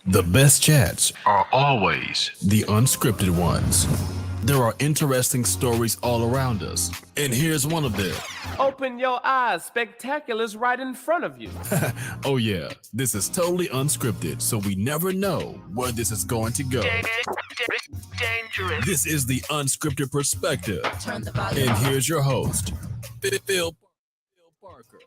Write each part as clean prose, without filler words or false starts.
The best chats are always the unscripted ones. There are interesting stories all around us, and here's one of them. Open your eyes, spectacular's right in front of you. Oh yeah, this is totally unscripted, so we never know where this is going to go. Dangerous. This is the unscripted perspective. And here's your host, Phil Parker.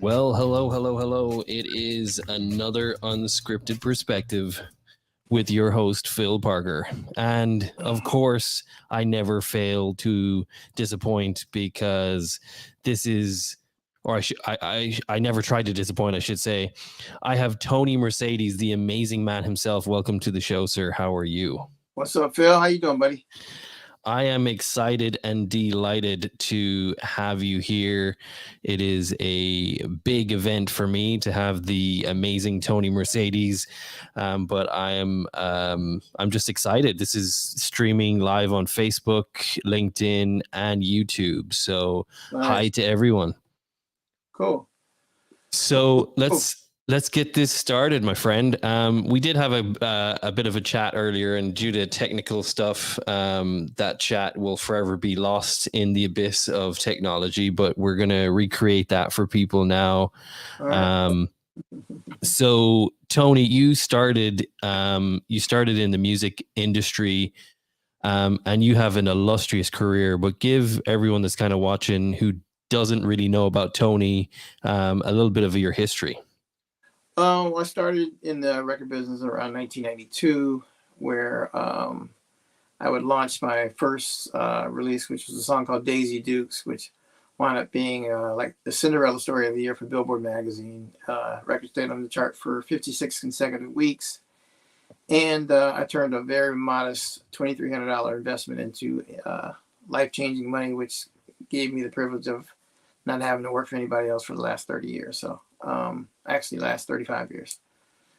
Well, hello. It is another unscripted perspective with your host, Phil Parker. And of course, I never fail to disappoint because this is, or I never tried to disappoint, I should say. I have Tony Mercedes, the amazing man himself. Welcome to the show, sir. How are you? What's up, Phil? How you doing, buddy? I am excited and delighted to have you here. It is a big event for me to have the amazing Tony Mercedes, but I'm just excited. This is streaming live on Facebook, LinkedIn, and YouTube. So Hi to everyone. Cool. So let's get this started, my friend. We did have a bit of a chat earlier, and due to technical stuff, that chat will forever be lost in the abyss of technology. But we're gonna recreate that for people now. Right. So, Tony, you started in the music industry, and you have an illustrious career. But give everyone that's kind of watching who doesn't really know about Tony a little bit of your history. I started in the record business around 1992, where I would launch my first release, which was a song called Daisy Dukes, which wound up being like the Cinderella story of the year for Billboard magazine. Record stayed on the chart for 56 consecutive weeks. And I turned a very modest $2,300 investment into life-changing money, which gave me the privilege of not having to work for anybody else for the last 30 years. So actually last 35 years.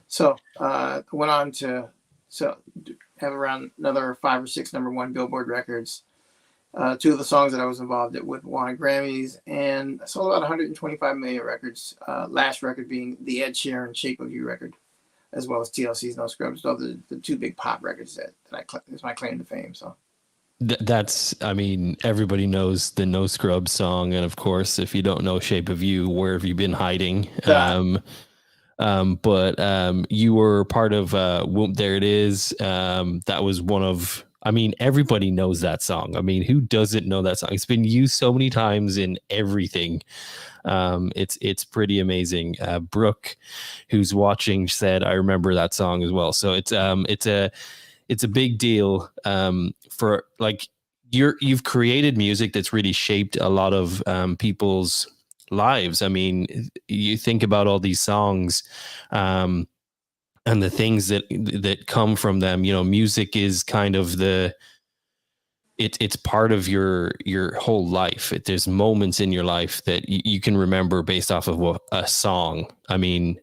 So I went on to have around another 5 or 6 number one Billboard records. 2 of the songs that I was involved with won Grammys, and I sold about 125 million records. Last record being the Ed Sheeran Shape of You record, as well as TLC's No Scrubs. So the 2 big pop records that is my claim to fame. So. That's, I mean, everybody knows the No Scrubs song, and of course, if you don't know Shape of You, where have you been hiding? But you were part of Whoop, There It Is. That was one of, I mean, everybody knows that song. I mean, who doesn't know that song? It's been used so many times in everything. It's pretty amazing. Brooke, who's watching, said, I remember that song as well. So it's a big deal for, like, you've created music that's really shaped a lot of people's lives. I mean, you think about all these songs and the things that come from them. You know, music is kind of it's part of your whole life. There's moments in your life that you can remember based off of a song. I mean,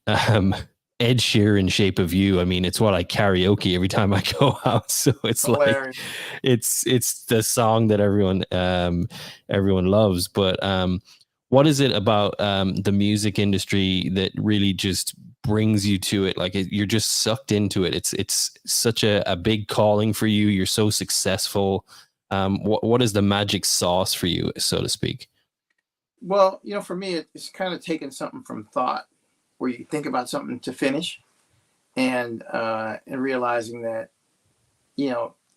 Ed Sheeran Shape of You. I mean, it's what I karaoke every time I go out. So it's Hilarious. like it's the song that everyone loves. But what is it about the music industry that really just brings you to it? Like you're just sucked into it. It's such a big calling for you. You're so successful. What is the magic sauce for you, so to speak? Well, for me, it's kind of taking something from thought, where you think about something to finish, and realizing that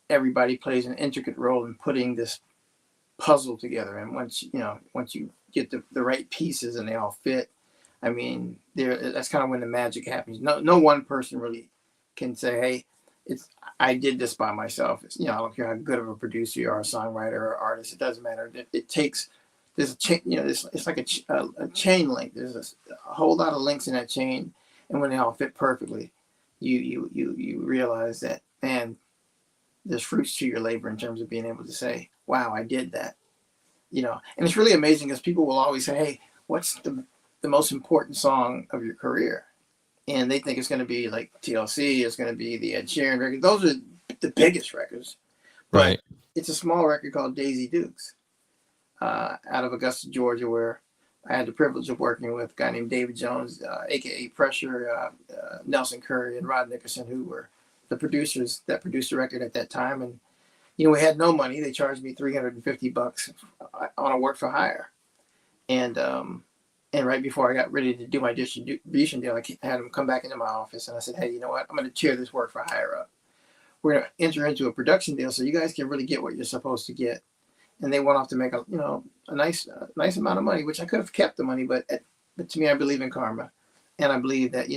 everybody plays an intricate role in putting this puzzle together. And once you get the right pieces and they all fit, I mean, that's kind of when the magic happens. No one person really can say, hey, I did this by myself. I don't care how good of a producer you are, a songwriter or artist. It doesn't matter. It takes, there's a chain, it's like a chain link. There's a whole lot of links in that chain, and when they all fit perfectly, you realize that, man, there's fruits to your labor in terms of being able to say, wow, I did that. And it's really amazing because people will always say, hey, what's the most important song of your career? And they think it's going to be like TLC, it's going to be the Ed Sheeran record. Those are the biggest records. But it's a small record called Daisy Dukes out of Augusta, Georgia, where I had the privilege of working with a guy named David Jones, aka Pressure, Nelson Curry, and Rod Nickerson, who were the producers that produced the record at that time. And we had no money. They charged me $350 on a work for hire. And right before I got ready to do my distribution deal, I had them come back into my office, and I said, "Hey, you know what? I'm going to tear this work for hire up. We're going to enter into a production deal so you guys can really get what you're supposed to get." And they went off to make a nice amount of money, which I could have kept the money, but to me, I believe in karma, and I believe that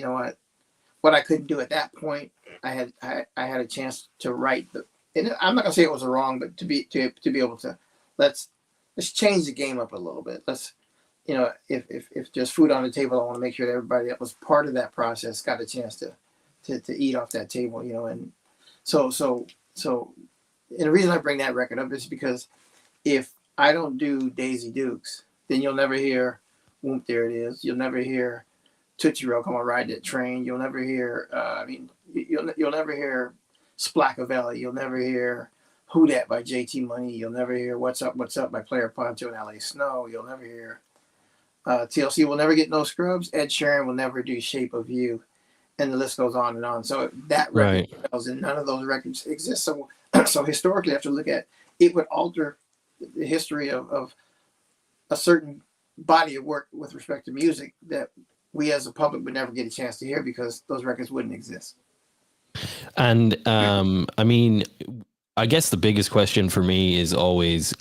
what I couldn't do at that point, I had a chance to write the. And I'm not gonna say it was wrong, but to be able to let's change the game up a little bit. Let's if there's food on the table, I want to make sure that everybody that was part of that process got a chance to eat off that table, and so and the reason I bring that record up is because if I don't do Daisy Dukes, then you'll never hear Whoop There It Is. You'll never hear Tootsie Roll Come on Ride That Train. You'll never hear you'll never hear Splackavelli. You'll never hear Who Dat by JT Money. You'll never hear What's Up by Player Poncho and LA Snow. You'll never hear TLC will never get No Scrubs. Ed Sheeran will never do Shape of You. And the list goes on and on. So that record fails, and none of those records exist. So historically, I have to look at it would alter the history of a certain body of work with respect to music that we as a public would never get a chance to hear because those records wouldn't exist. And I mean, I guess the biggest question for me is always,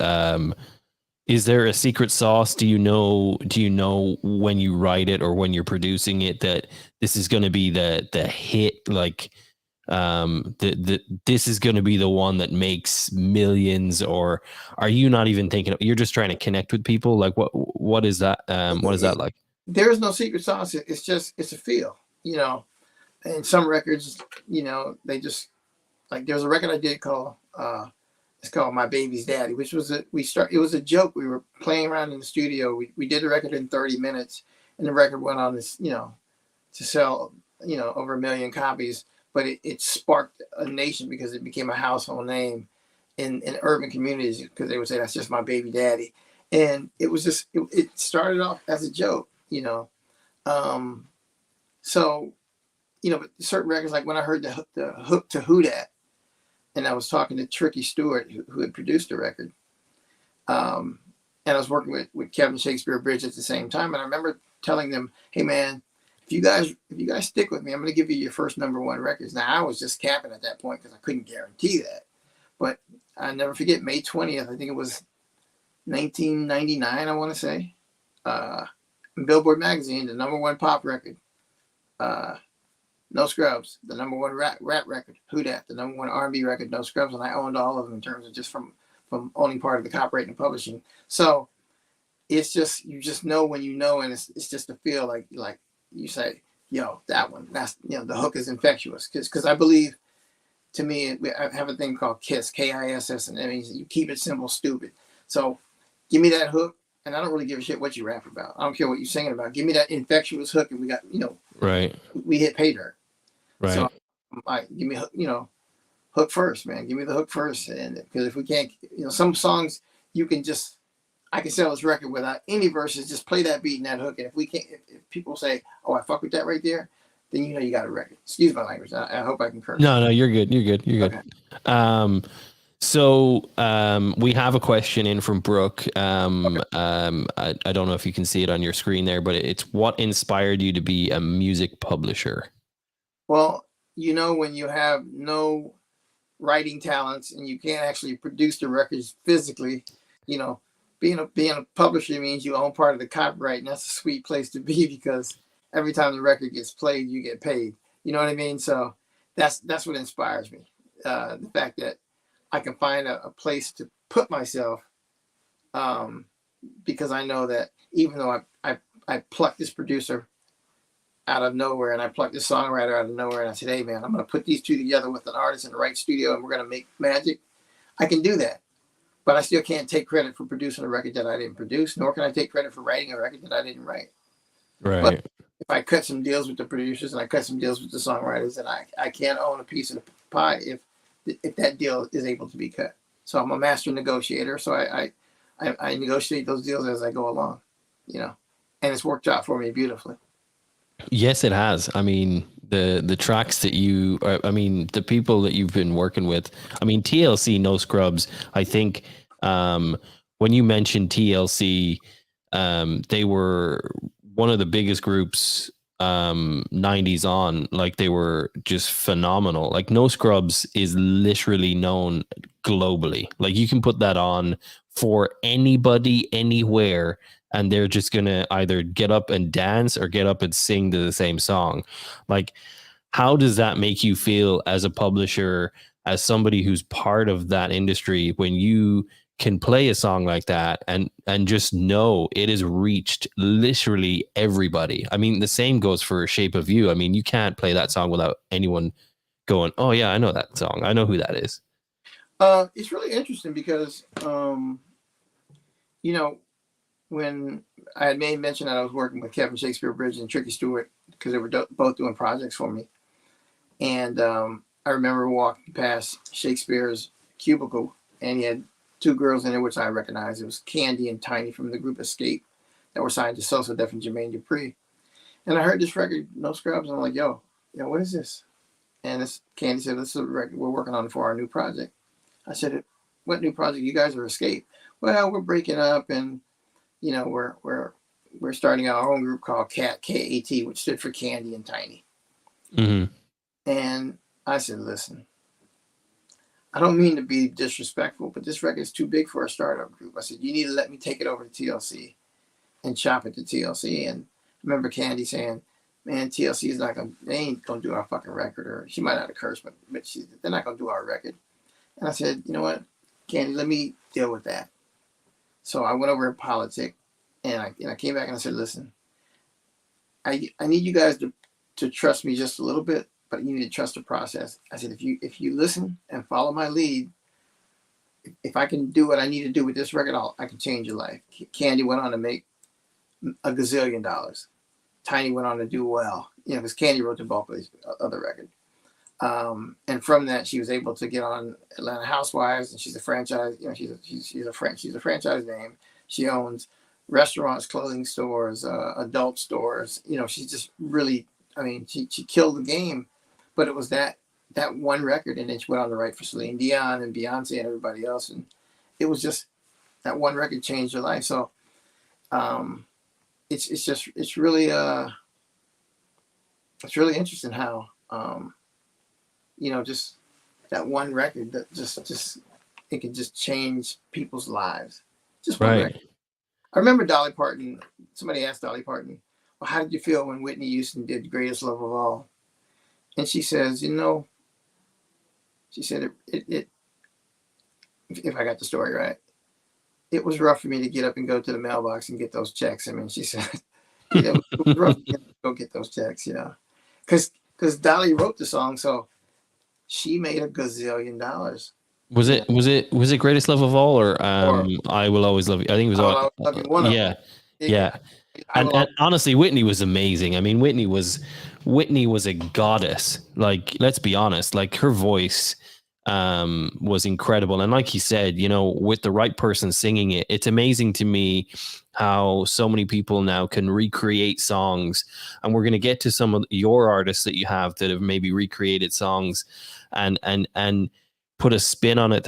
is there a secret sauce? Do you know when you write it or when you're producing it that this is going to be the hit? Like, this is going to be the one that makes millions, or are you not even thinking you're just trying to connect with people? Like what is that? What is that like? There is no secret sauce. It's a feel, and some records, they just like, there's a record I did called, it's called My Baby's Daddy, which was it was a joke. We were playing around in the studio. We did the record in 30 minutes and the record went on this, to sell, over 1 million copies. But it sparked a nation because it became a household name in urban communities because they would say, "That's just my baby daddy." And it was just, it started off as a joke, So, but certain records, like when I heard the hook to Who Dat, and I was talking to Tricky Stewart, who had produced the record, and I was working with Kevin Shakespeare Bridge at the same time. And I remember telling them, "Hey man, if you guys stick with me, I'm going to give you your first #1 records." Now, I was just capping at that point because I couldn't guarantee that. But I never forget, May 20th, I think it was 1999, I want to say, in Billboard magazine, the #1 pop record, No Scrubs, the #1 rap record, Who Dat, the #1 R&B record, No Scrubs, and I owned all of them in terms of just from owning part of the copyright and publishing. So it's just, you just know when you know, and it's just a feel like you say, "Yo, that one, that's, the hook is infectious." Because I believe, to me, I have a thing called KISS, KISS, and that means you keep it simple, stupid. So give me that hook, and I don't really give a shit what you rap about. I don't care what you're singing about. Give me that infectious hook, and we got, right. We hit pay dirt. Right. So give me, hook first, man. Give me the hook first, and because if we can't, some songs I can sell this record without any verses. Just play that beat and that hook. And if we can't, if people say, "Oh, I fuck with that right there," then you got a record. Excuse my language. I hope I can curse. No, you're good. You're Okay. good. So we have a question in from Brooke. I don't know if you can see it on your screen there, but it's, what inspired you to be a music publisher? Well, when you have no writing talents and you can't actually produce the records physically, being a publisher means you own part of the copyright, and that's a sweet place to be because every time the record gets played, you get paid. You know what I mean? So that's what inspires me. The fact that I can find a place to put myself, because I know that even though I plucked this producer out of nowhere and I plucked this songwriter out of nowhere and I said, "Hey man, I'm going to put these two together with an artist in the right studio and we're going to make magic," I can do that. But I still can't take credit for producing a record that I didn't produce, nor can I take credit for writing a record that I didn't write. Right. But if I cut some deals with the producers and I cut some deals with the songwriters, then I can't own a piece of the pie if that deal is able to be cut. So I'm a master negotiator. So I negotiate those deals as I go along, and it's worked out for me beautifully. Yes, it has. I mean, the tracks that I mean, the people that you've been working with. I mean, TLC, No Scrubs. I think when you mentioned TLC, they were one of the biggest groups 90s on. Like they were just phenomenal. Like No Scrubs is literally known globally. Like you can put that on for anybody anywhere and they're just gonna either get up and dance or get up and sing to the same song. Like, how does that make you feel as a publisher, as somebody who's part of that industry, when you can play a song like that and just know it has reached literally everybody? I mean, the same goes for Shape of You. I mean, you can't play that song without anyone going, "Oh yeah, I know that song. I know who that is." It's really interesting because, you know, when I had made mention that I was working with Kevin Shakespeare Bridge and Tricky Stewart because they were both doing projects for me, and I remember walking past Shakespeare's cubicle, and he had two girls in it, which I recognized. It was Candy and Tiny from the group Escape that were signed to Sosa Def and Jermaine Dupri. And I heard this record, No Scrubs, and I'm like, yo, what is this? And this Candy said, this is a record we're working on for our new project. I said, what new project? You guys are Escape. Well, we're breaking up, and we're starting our own group called CAT, K-A-T, which stood for Candy and Tiny. Mm-hmm. And I said, listen, I don't mean to be disrespectful, but this record is too big for a startup group. I said, you need to let me take it over to TLC and chop it to TLC. And I remember Candy saying, man, TLC is they ain't going to do our fucking record. Or she might not have cursed, but they're not going to do our record. And I said, you know what, Candy, let me deal with that. So I went over in politics, and I came back and I said, listen, I need you guys to trust me just a little bit, but you need to trust the process. I said, if you listen and follow my lead, if I can do what I need to do with this record, I can change your life. Candy went on to make $1 gazillion. Tiny went on to do well, because Candy wrote the bulk of this other record. And from that, she was able to get on Atlanta Housewives, and she's a franchise. She's a franchise name. She owns restaurants, clothing stores, adult stores. She's just really. I mean, she killed the game. But it was that one record, and then she went on to write for Celine Dion and Beyonce and everybody else, and it was just that one record changed her life. So, it's really interesting how. Just that one record that just it can just change people's lives. Just one record. I remember Dolly Parton. Somebody asked Dolly Parton, well, how did you feel when Whitney Houston did Greatest Love of All? And she says, she said it if I got the story right, it was rough for me to get up and go to the mailbox and get those checks. I mean, she said it was rough to go get those checks, because Dolly wrote the song, so she made $1 gazillion. Was it Greatest Love of All or I Will Always Love You? I think it was all. Yeah. And honestly, Whitney was amazing. I mean, Whitney was a goddess. Like, let's be honest. Like, her voice was incredible. And like you said, with the right person singing it, it's amazing to me how so many people now can recreate songs. And we're going to get to some of your artists that you have that have maybe recreated songs and put a spin on it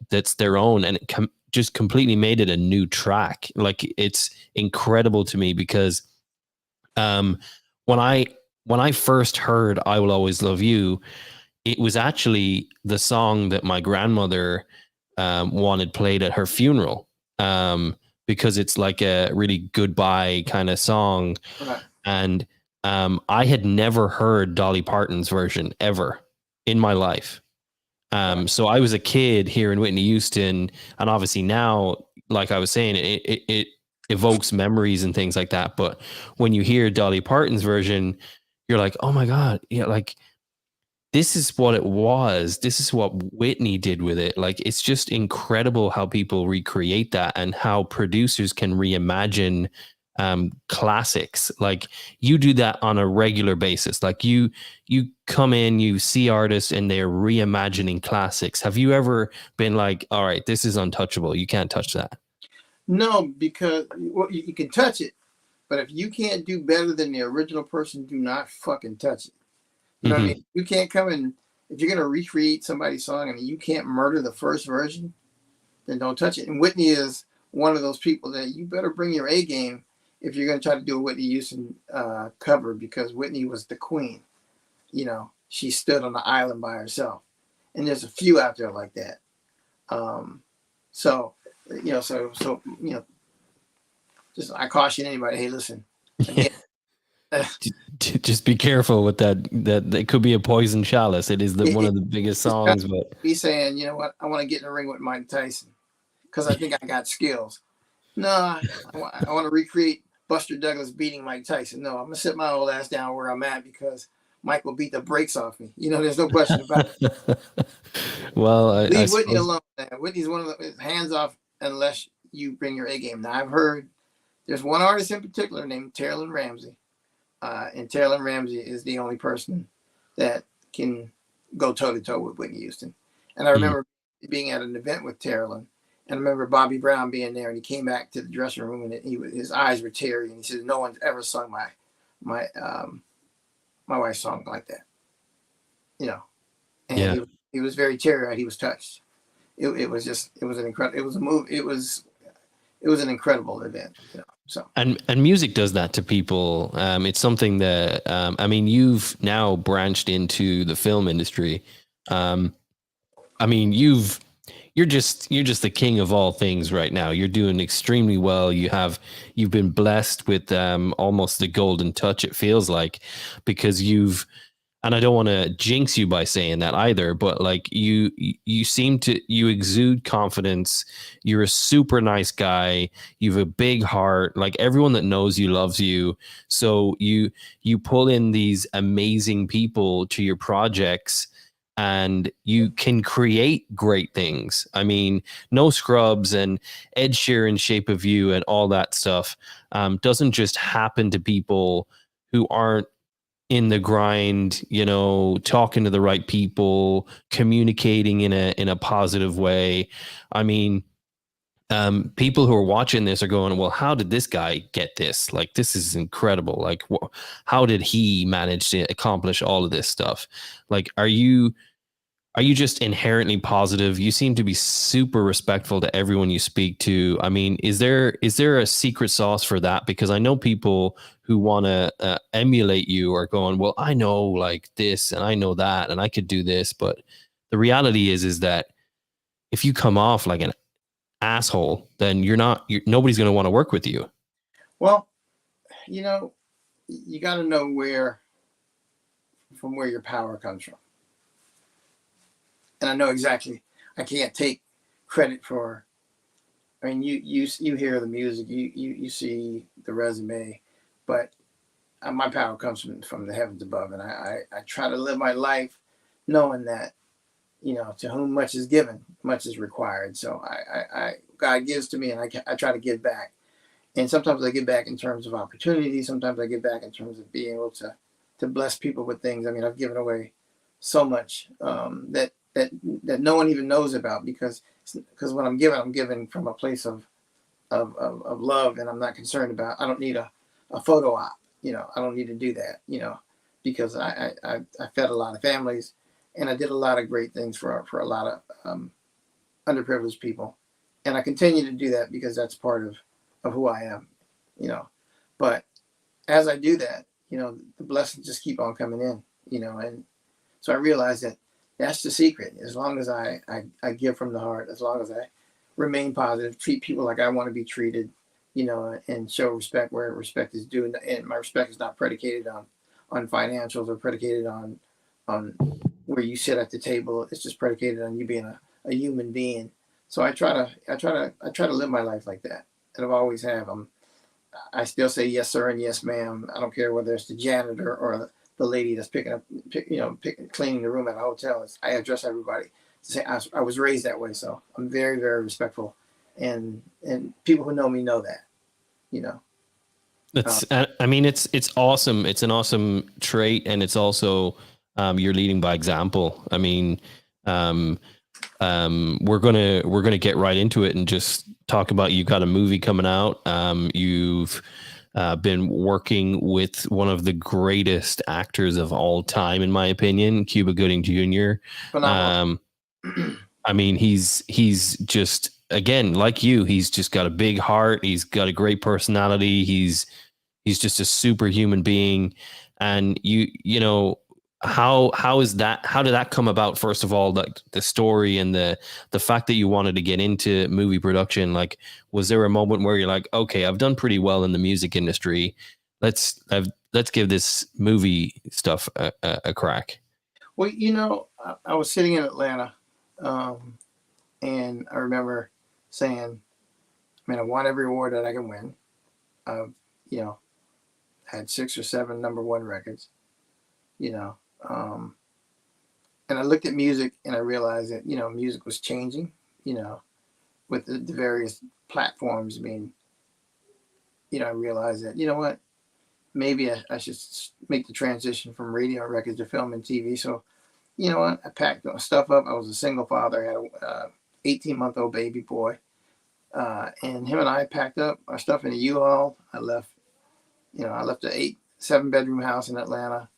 that's their own, and it just completely made it a new track. Like, it's incredible to me because when I first heard I Will Always Love You, it was actually the song that my grandmother wanted played at her funeral, because it's like a really goodbye kind of song. Right. And I had never heard Dolly Parton's version ever in my life. So I was a kid here in Whitney Houston, and obviously now, like I was saying, it evokes memories and things like that. But when you hear Dolly Parton's version, you're like, oh my God, yeah, like, this is what it was. This is what Whitney did with it. Like, it's just incredible how people recreate that and how producers can reimagine classics. Like, you do that on a regular basis. Like, you come in, you see artists and they're reimagining classics. Have you ever been like, all right, this is untouchable, you can't touch that? No, because you can touch it, But if you can't do better than the original person, do not fucking touch it. You know what I mean? You can't come in, if you're going to recreate somebody's song and you can't murder the first version, then don't touch it. And Whitney is one of those people that you better bring your A game if you're going to try to do a Whitney Houston cover, because Whitney was the queen. You know, she stood on the island by herself. And there's a few out there like that. So just I caution anybody, hey, listen, again, just be careful with that. That could be a poison chalice. It is one of the biggest songs. But be saying, you know what, I want to get in the ring with Mike Tyson because I think I got skills. No, I want to recreate Buster Douglas beating Mike Tyson. No, I'm gonna sit my old ass down where I'm at because Mike will beat the brakes off me. You know, there's no question about it. Well, leave Whitney alone. Man. Whitney's one of the hands off unless you bring your A game. Now I've heard there's one artist in particular named Taylor Ramsey. And Taylor Ramsey is the only person that can go toe to toe with Whitney Houston. And I remember being at an event with Taylor, and I remember Bobby Brown being there, and he came back to the dressing room, and his eyes were teary, and he said, "No one's ever sung my wife's song like that." You know, and he was very teary-eyed. He was touched. It was an incredible event. You know. So and music does that to people. It's something that I mean, you've now branched into the film industry. I mean, you're just the king of all things right now. You're doing extremely well. You've been blessed with almost the golden touch. It feels like, because and I don't want to jinx you by saying that either, but like you exude confidence. You're a super nice guy. You have a big heart. Like, everyone that knows you loves you. So you pull in these amazing people to your projects, and you can create great things. I mean, No Scrubs and Ed Sheeran, Shape of You, and all that stuff doesn't just happen to people who aren't in the grind, you know, talking to the right people, communicating in a positive way. I mean, people who are watching this are going, well, how did this guy get this? Like, this is incredible. Like, how did he manage to accomplish all of this stuff? Like, are you just inherently positive? You seem to be super respectful to everyone you speak to. I mean, is there a secret sauce for that? Because I know people who want to emulate you are going, well, I know like this and I know that and I could do this. But the reality is that if you come off like an asshole, then nobody's going to want to work with you. Well, you know, you got to know where your power comes from. And I know exactly, I can't take credit for, I mean, you hear the music, you see the resume, but my power comes from the heavens above. And I try to live my life knowing that, you know, to whom much is given, much is required. So God gives to me, and I try to give back. And sometimes I give back in terms of opportunity. Sometimes I give back in terms of being able to bless people with things. I mean, I've given away so much that no one even knows about, because when I'm giving from a place of love, and I'm not concerned about, I don't need a photo op, you know, I don't need to do that, you know, because I fed a lot of families, and I did a lot of great things for a lot of underprivileged people. And I continue to do that because that's part of who I am, you know. But as I do that, you know, the blessings just keep on coming in, you know. And so I realized that that's the secret. As long as I give from the heart, as long as I remain positive, treat people like I want to be treated, you know, and show respect where respect is due. And my respect is not predicated on financials or predicated on where you sit at the table. It's just predicated on you being a human being. So I try to live my life like that. And I've always have. I still say yes, sir, and yes, ma'am. I don't care whether it's the janitor or the lady that's cleaning the room at a hotel. I address everybody. I was raised that way, so I'm very, very respectful, and people who know me know that, you know. I mean, it's awesome. It's an awesome trait, and it's also you're leading by example. I mean, we're gonna get right into it and just talk about, you've got a movie coming out. You've been working with one of the greatest actors of all time, in my opinion, Cuba Gooding Jr. Phenomenal. I mean, he's just, again, like you, he's just got a big heart. He's got a great personality. He's just a superhuman being. And you know, how is that? How did that come about? First of all, like the story and the fact that you wanted to get into movie production. Like, was there a moment where you're like, okay, I've done pretty well in the music industry. Let's give this movie stuff a crack. Well, you know, I was sitting in Atlanta, and I remember saying, "Man, I want every award that I can win." I've, you know, had 6 or 7 #1 records. You know, and I looked at music and I realized that music was changing. You know, with the various platforms being, I realized that what, maybe I should make the transition from radio records to film and TV. So you know what? I packed stuff up. I was a single father. I had a 18-month-old baby boy. And him and I packed up our stuff in a U-Haul. I left a 7-bedroom house in Atlanta,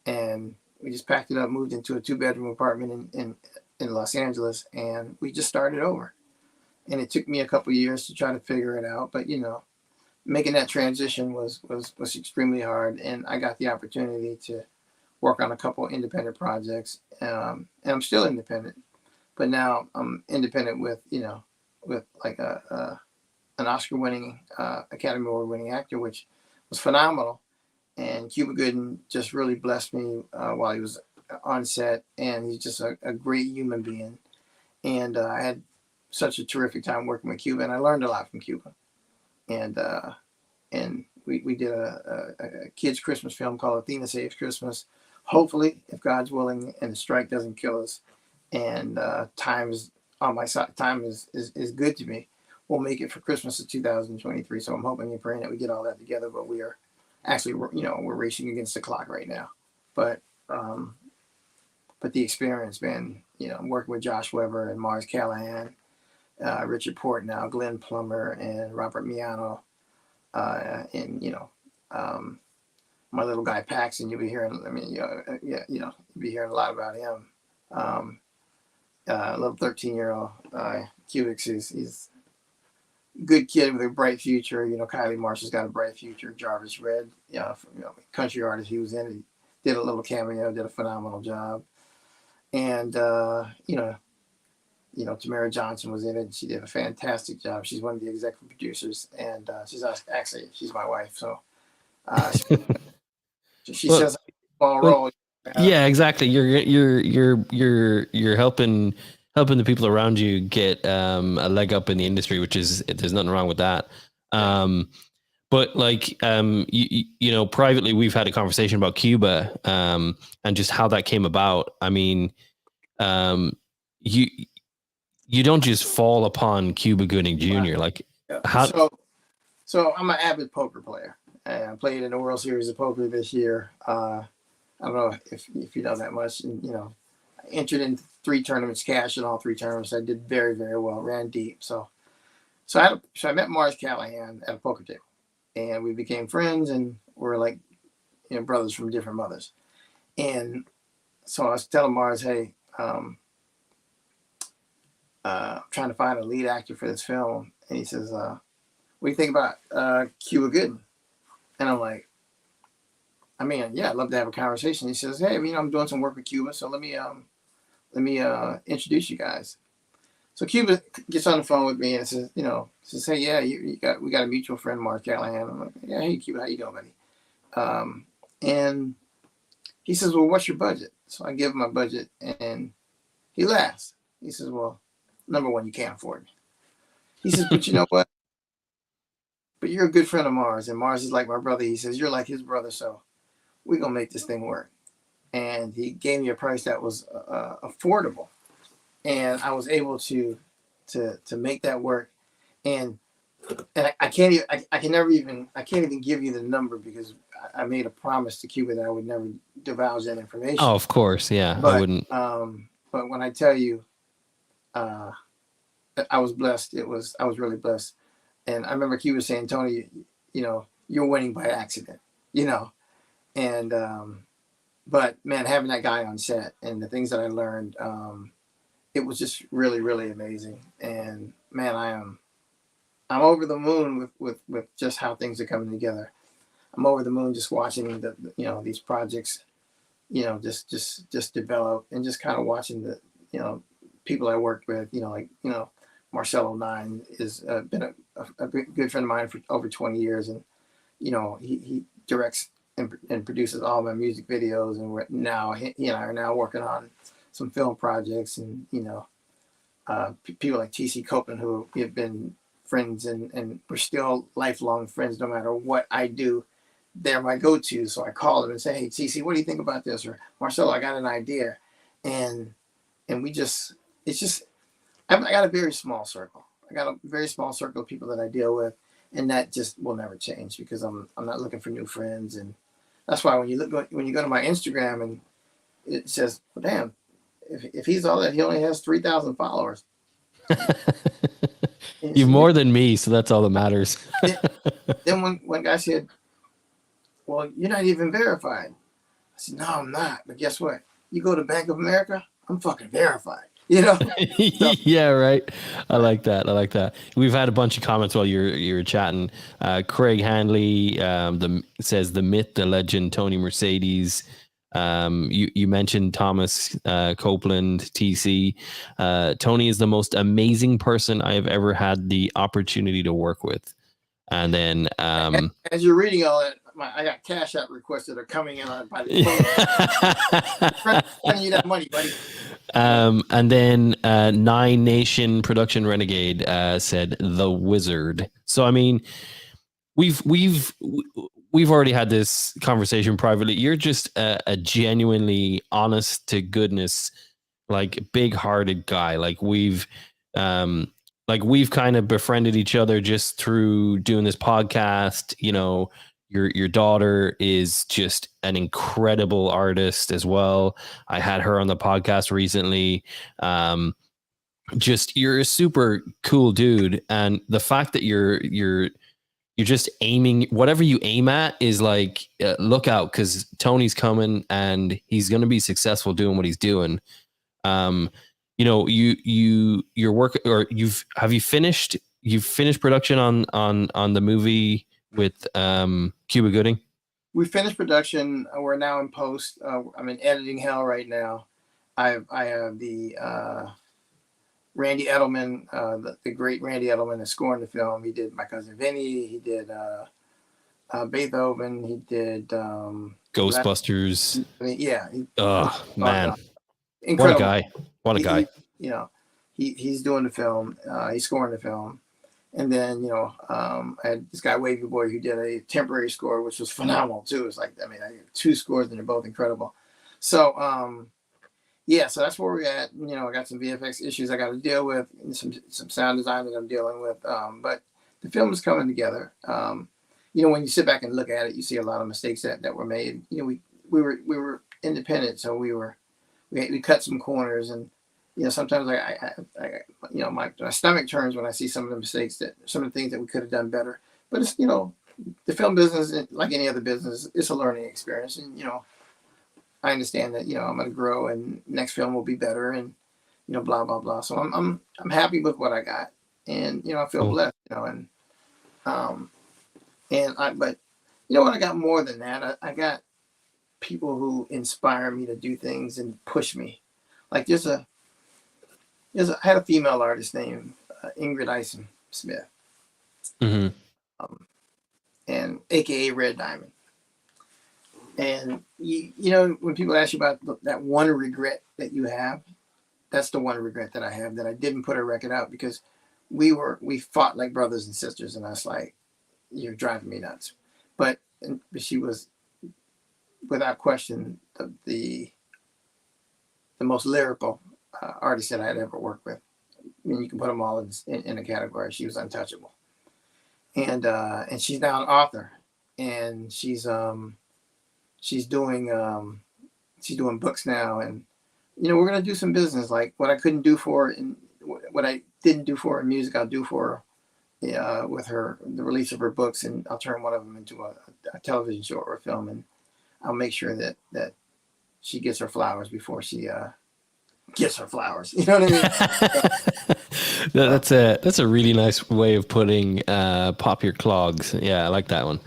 and we just packed it up, moved into a 2-bedroom apartment in Los Angeles, and we just started over. And it took me a couple of years to try to figure it out, but making that transition was extremely hard, and I got the opportunity to work on a couple of independent projects, and I'm still independent, but now I'm independent with like an Oscar-winning, Academy Award-winning actor, which was phenomenal. And Cuba Gooding just really blessed me while he was on set, and he's just a great human being. And I had such a terrific time working with Cuba, and I learned a lot from Cuba. And we did a kids' Christmas film called Athena Saves Christmas. Hopefully, if God's willing and the strike doesn't kill us, and time is on my side, time is good to me, we'll make it for Christmas of 2023. So I'm hoping and praying that we get all that together. But we are actually, we're racing against the clock right now. But the experience, man, I'm working with Josh Weber and Mars Callahan, Richard Portnow, Glenn Plummer, and Robert Miano, and my little guy Paxton. You'll be hearing. I mean, you'll be hearing a lot about him. Little 13-year-old Cubix, he's a good kid with a bright future. Kylie Marshall's got a bright future. Jarvis Red, country artist he was in. He did a little cameo, did a phenomenal job. And Tamara Johnson was in it. She did a fantastic job. She's one of the executive producers, and she's my wife. So she says small role. Yeah, exactly. You're helping the people around you get a leg up in the industry, which is, there's nothing wrong with that. But like privately, we've had a conversation about Cuba and just how that came about. I mean, you don't just fall upon Cuba Gooding Jr. Like how? So I'm an avid poker player. I played in the World Series of Poker this year. I don't know if you know that much. And, I entered in 3 tournaments, cashed in all 3 tournaments. I did very, very well, ran deep. So I met Mars Callahan at a poker table, and we became friends, and we're like, brothers from different mothers. And so I was telling Mars, hey, I'm trying to find a lead actor for this film. And he says, what do you think about Cuba Gooding? And I'm like, I mean, yeah, I'd love to have a conversation. He says, hey, I'm doing some work with Cuba, so let me introduce you guys. So Cuba gets on the phone with me and says, hey, yeah, we got a mutual friend, Mark Callahan. I'm like, yeah, hey, Cuba, how you doing, buddy? And he says, well, what's your budget? So I give him my budget, and he laughs. He says, well, number one, you can't afford me. He says, but you know what? But you're a good friend of Mars, and Mars is like my brother. He says, you're like his brother, so we're going to make this thing work. And he gave me a price that was affordable. And I was able to make that work. And I can't even give you the number, because I made a promise to Cuba that I would never divulge that information. Oh, of course. Yeah, but, I wouldn't. But when I tell you, I was blessed. I was really blessed. And I remember Cuba saying, Tony, you're winning by accident, you know. And but man, having that guy on set and the things that I learned, it was just really, really amazing. And man, I'm over the moon with just how things are coming together. I'm over the moon just watching these projects, just develop, and just kind of watching the people I worked with, Marcelo Nine is been a good friend of mine for over 20 years, and he directs and produces all my music videos, and he and I are now working on some film projects, and people like TC Copeland, who have been friends, and we're still lifelong friends no matter what I do. They're my go-to. So I call them and say, hey, TC, what do you think about this? Or Marcelo, I got an idea. And I got a very small circle. I got a very small circle of people that I deal with, and that just will never change because I'm not looking for new friends. And that's why when you go to my Instagram and it says, well, damn, if he's all that, he only has 3,000 followers. You've more than me, so that's all that matters. Then one guy said, well, you're not even verified. I said, no, I'm not. But guess what? You go to Bank of America, I'm fucking verified. So, yeah, right. I like that. We've had a bunch of comments while you're chatting. Craig Handley says the myth, the legend, Tony Mercedes. You mentioned Thomas Copeland, TC. Tony is the most amazing person I have ever had the opportunity to work with. And then as you're reading all that, I got Cash App requests that are coming in by the phone. You that money, buddy. And then Nine Nation Production Renegade said the Wizard. So I mean, we've already had this conversation privately. You're just a genuinely honest to goodness, like big-hearted guy. Like we've kind of befriended each other just through doing this podcast. Your daughter is just an incredible artist as well. I had her on the podcast recently. Just you're a super cool dude, and the fact that you're just aiming, whatever you aim at is like look out, because Tony's coming and he's going to be successful doing what he's doing. Your work, or you've finished production on the movie with Cuba Gooding? We finished production. We're now in post. I'm in editing hell right now. I have the Randy Edelman, the great Randy Edelman, is scoring the film. He did My Cousin Vinny. He did Beethoven. He did Ghostbusters. Yeah. Oh man, incredible. What a guy! He's doing the film. He's scoring the film. And then, I had this guy, Wavy Boy, who did a temporary score, which was phenomenal too. It's like, I had 2 scores and they're both incredible. So, so that's where we're at. I got some VFX issues I got to deal with, and some sound design that I'm dealing with. But the film is coming together. When you sit back and look at it, you see a lot of mistakes that were made. We were independent, so we cut some corners, and sometimes my stomach turns when I see some of the mistakes, some of the things that we could have done better. But it's, the film business, like any other business, it's a learning experience. And, I understand that, I'm going to grow and next film will be better, and, blah, blah, blah. So I'm happy with what I got, and, I feel blessed, but I got more than that. I got people who inspire me to do things and push me. Like I had a female artist named Ingrid Eisen Smith, and AKA Red Diamond. And when people ask you about that one regret that you have, that's the one regret that I have, that I didn't put a record out, because we fought like brothers and sisters, and I was like, you're driving me nuts. But she was, without question, the most lyrical artist that I had ever worked with. You can put them all in a category. She was untouchable, and she's now an author, and she's doing books now, and we're gonna do some business. Like what I couldn't do for her, and what I didn't do for her in music, I'll do for her with the release of her books, and I'll turn one of them into a television show or a film, and I'll make sure that she gets her flowers before she gets her flowers. You know what I mean? That's a really nice way of putting pop your clogs. Yeah, I like that one.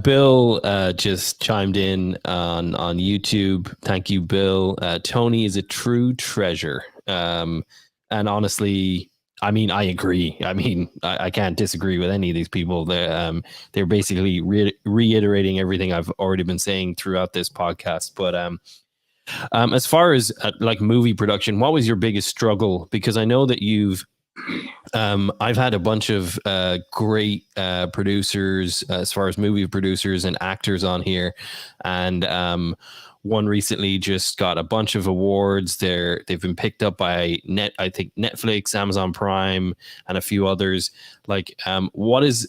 Bill just chimed in on YouTube. Thank you, Bill. Tony is a true treasure. And honestly, I mean, I agree. I mean, I can't disagree with any of these people. They're basically reiterating everything I've already been saying throughout this podcast. But as far as like movie production, what was your biggest struggle? Because I know that I've had a bunch of great producers as far as movie producers and actors on here, and one recently just got a bunch of awards. They've been picked up by I think Netflix, Amazon Prime, and a few others. Like, what is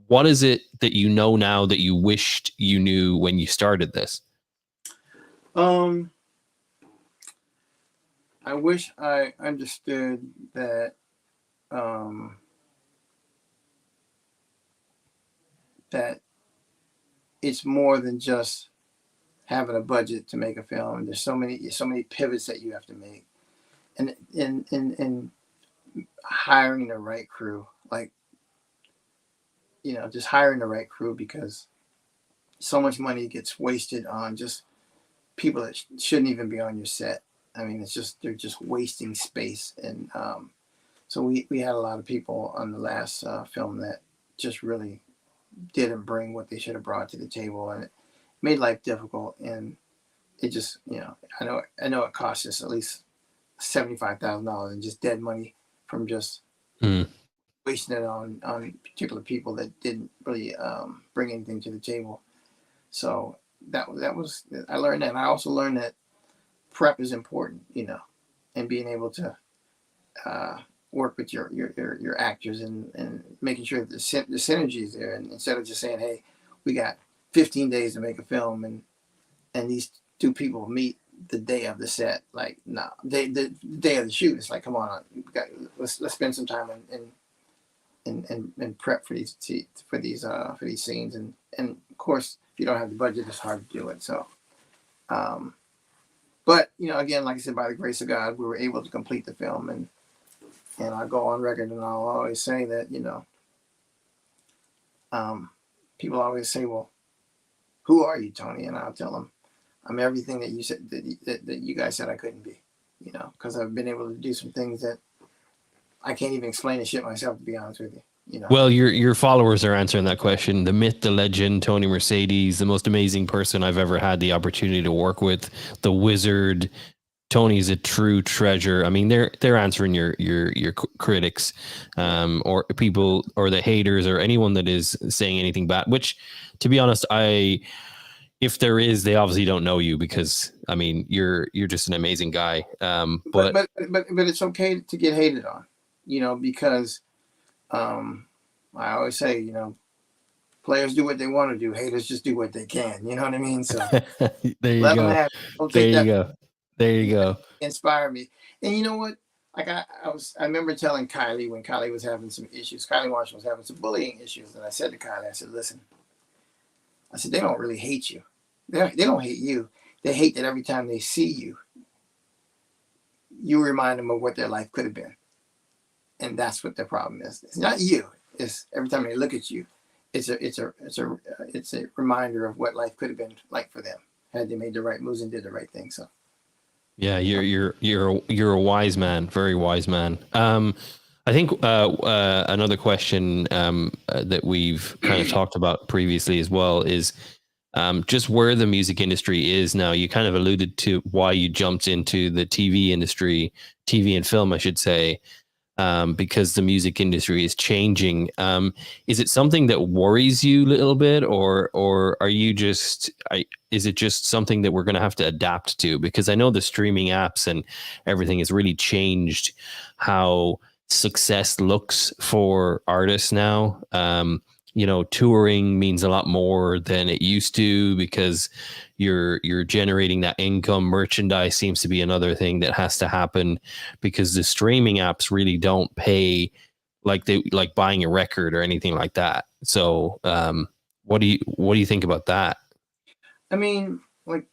it that you know now that you wished you knew when you started this? I wish I understood that that it's more than just having a budget to make a film. There's so many pivots that you have to make, and in hiring the right crew, like, just hiring the right crew, because so much money gets wasted on just people that shouldn't even be on your set. I mean, they're just wasting space. And so we had a lot of people on the last film that just really didn't bring what they should have brought to the table, and it made life difficult. And it just, I know it cost us at least $75,000 in just dead money from just wasting it on particular people that didn't really bring anything to the table. So that was, I learned that. And I also learned that prep is important, and being able to work with your actors and making sure that the synergy is there. And instead of just saying, hey, we got 15 days to make a film, and these two people meet the day of the set, like, no, the day of the shoot, it's like, come on, let's spend some time and prep for these scenes. And of course, if you don't have the budget, it's hard to do it. So, but again, like I said, by the grace of God, we were able to complete the film, and I go on record and I'll always say that, people always say, well, who are you, Tony? And I'll tell them, I'm everything that you said, that you guys said I couldn't be, because I've been able to do some things that I can't even explain the shit myself, to be honest with you. Well, your followers are answering that question. The myth, the legend, Tony Mercedes, the most amazing person I've ever had the opportunity to work with, the wizard. Tony's a true treasure. I mean, they're answering your critics, or people, or the haters, or anyone that is saying anything bad. Which, to be honest, if there is, they obviously don't know you, because I mean, you're just an amazing guy. But it's okay to get hated on, because I always say, players do what they want to do. Haters just do what they can. You know what I mean? So there you go. There you go. Inspire me. And you know what? Like I remember telling Kylie, when Kylie was having some issues, Kylie Marshall was having some bullying issues. And I said to Kylie, I said, listen, they don't really hate you. They don't hate you. They hate that every time they see you, you remind them of what their life could have been. And that's what the problem is. It's not you. It's every time they look at you, it's a reminder of what life could have been like for them had they made the right moves and did the right thing. So, yeah, you're a wise man, very wise man. I think another question that we've kind of talked about previously as well is just where the music industry is now. You kind of alluded to why you jumped into the TV industry, TV and film, I should say. Because the music industry is changing. Is it something that worries you a little bit, or are you just, is it just something that we're going to have to adapt to? Because I know the streaming apps and everything has really changed how success looks for artists now. Touring means a lot more than it used to, because you're generating that income. Merchandise seems to be another thing that has to happen, because the streaming apps really don't pay like buying a record or anything like that. So what do you think about that? I mean, like,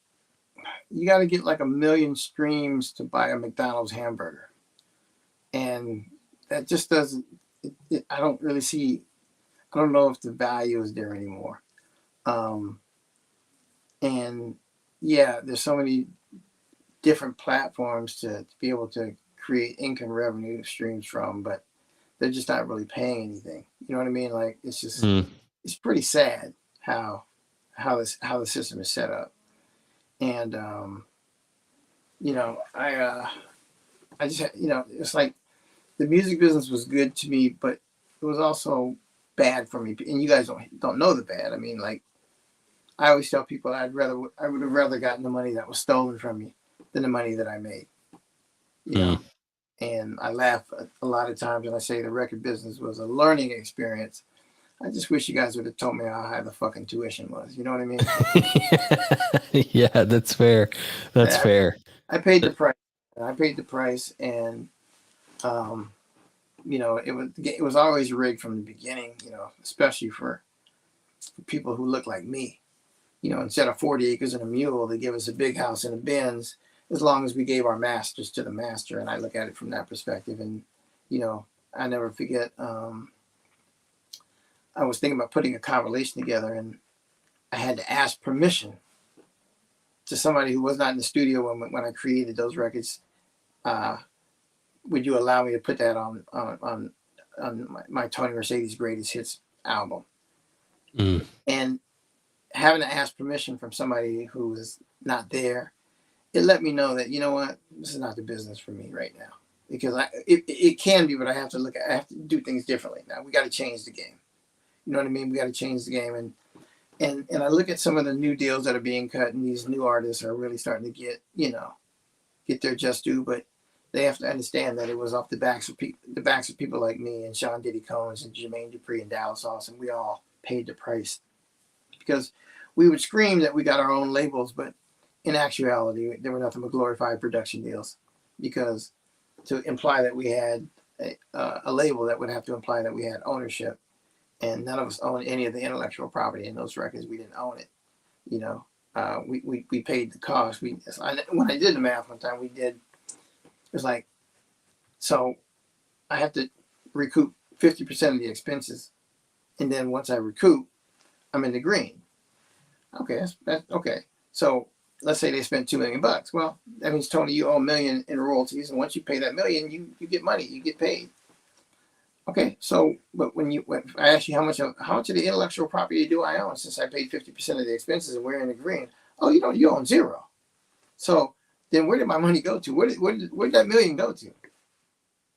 you got to get like 1 million streams to buy a McDonald's hamburger, and that just doesn't. I don't really see. I don't know if the value is there anymore. And yeah, there's so many different platforms to be able to create income revenue streams from, but they're just not really paying anything. You know what I mean? Like, it's just it's pretty sad how the system is set up. And you know, I just it's like the music business was good to me, but it was also bad for me. And you guys don't know the bad. I mean, like, I always tell people I would have rather gotten the money that was stolen from me than the money that I made. You know, and I laugh a lot of times when I say the record business was a learning experience. I just wish you guys would have told me how high the fucking tuition was. You know what I mean? Yeah, that's fair. That's fair. I paid the price. And you know, it was always rigged from the beginning. You know, especially for people who look like me. You know, instead of 40 acres and a mule, they give us a big house and a Benz, as long as we gave our masters to the master. And I look at it from that perspective. And, you know, I never forget, I was thinking about putting a compilation together, and I had to ask permission to somebody who was not in the studio when I created those records. Would you allow me to put that on my Tony Mercedes Greatest Hits album? And having to ask permission from somebody who was not there, it let me know that, you know what, this is not the business for me right now. Because it can be, but I have to do things differently now. We got to change the game. You know what I mean? We got to change the game. And I look at some of the new deals that are being cut, and these new artists are really starting to get their just due, but they have to understand that it was off the backs of people like me and Sean Diddy Combs and Jermaine Dupri and Dallas Austin. We all paid the price because we would scream that we got our own labels, but in actuality, they were nothing but glorified production deals, because to imply that we had a label, that would have to imply that we had ownership, and none of us owned any of the intellectual property in those records. We didn't own it. You know, we paid the cost. When I did the math one time, it was like, so I have to recoup 50% of the expenses, and then once I recoup, I'm in the green. Okay, that's okay. So let's say they spent $2 million. Well, that means, Tony, you owe $1 million in royalties, and once you pay that $1 million, you get money, you get paid. Okay, so but when I ask you how much of the intellectual property do I own, since I paid 50% of the expenses and we're in the green? Oh, you own zero. So then where did my money go to? Where did that $1 million go to?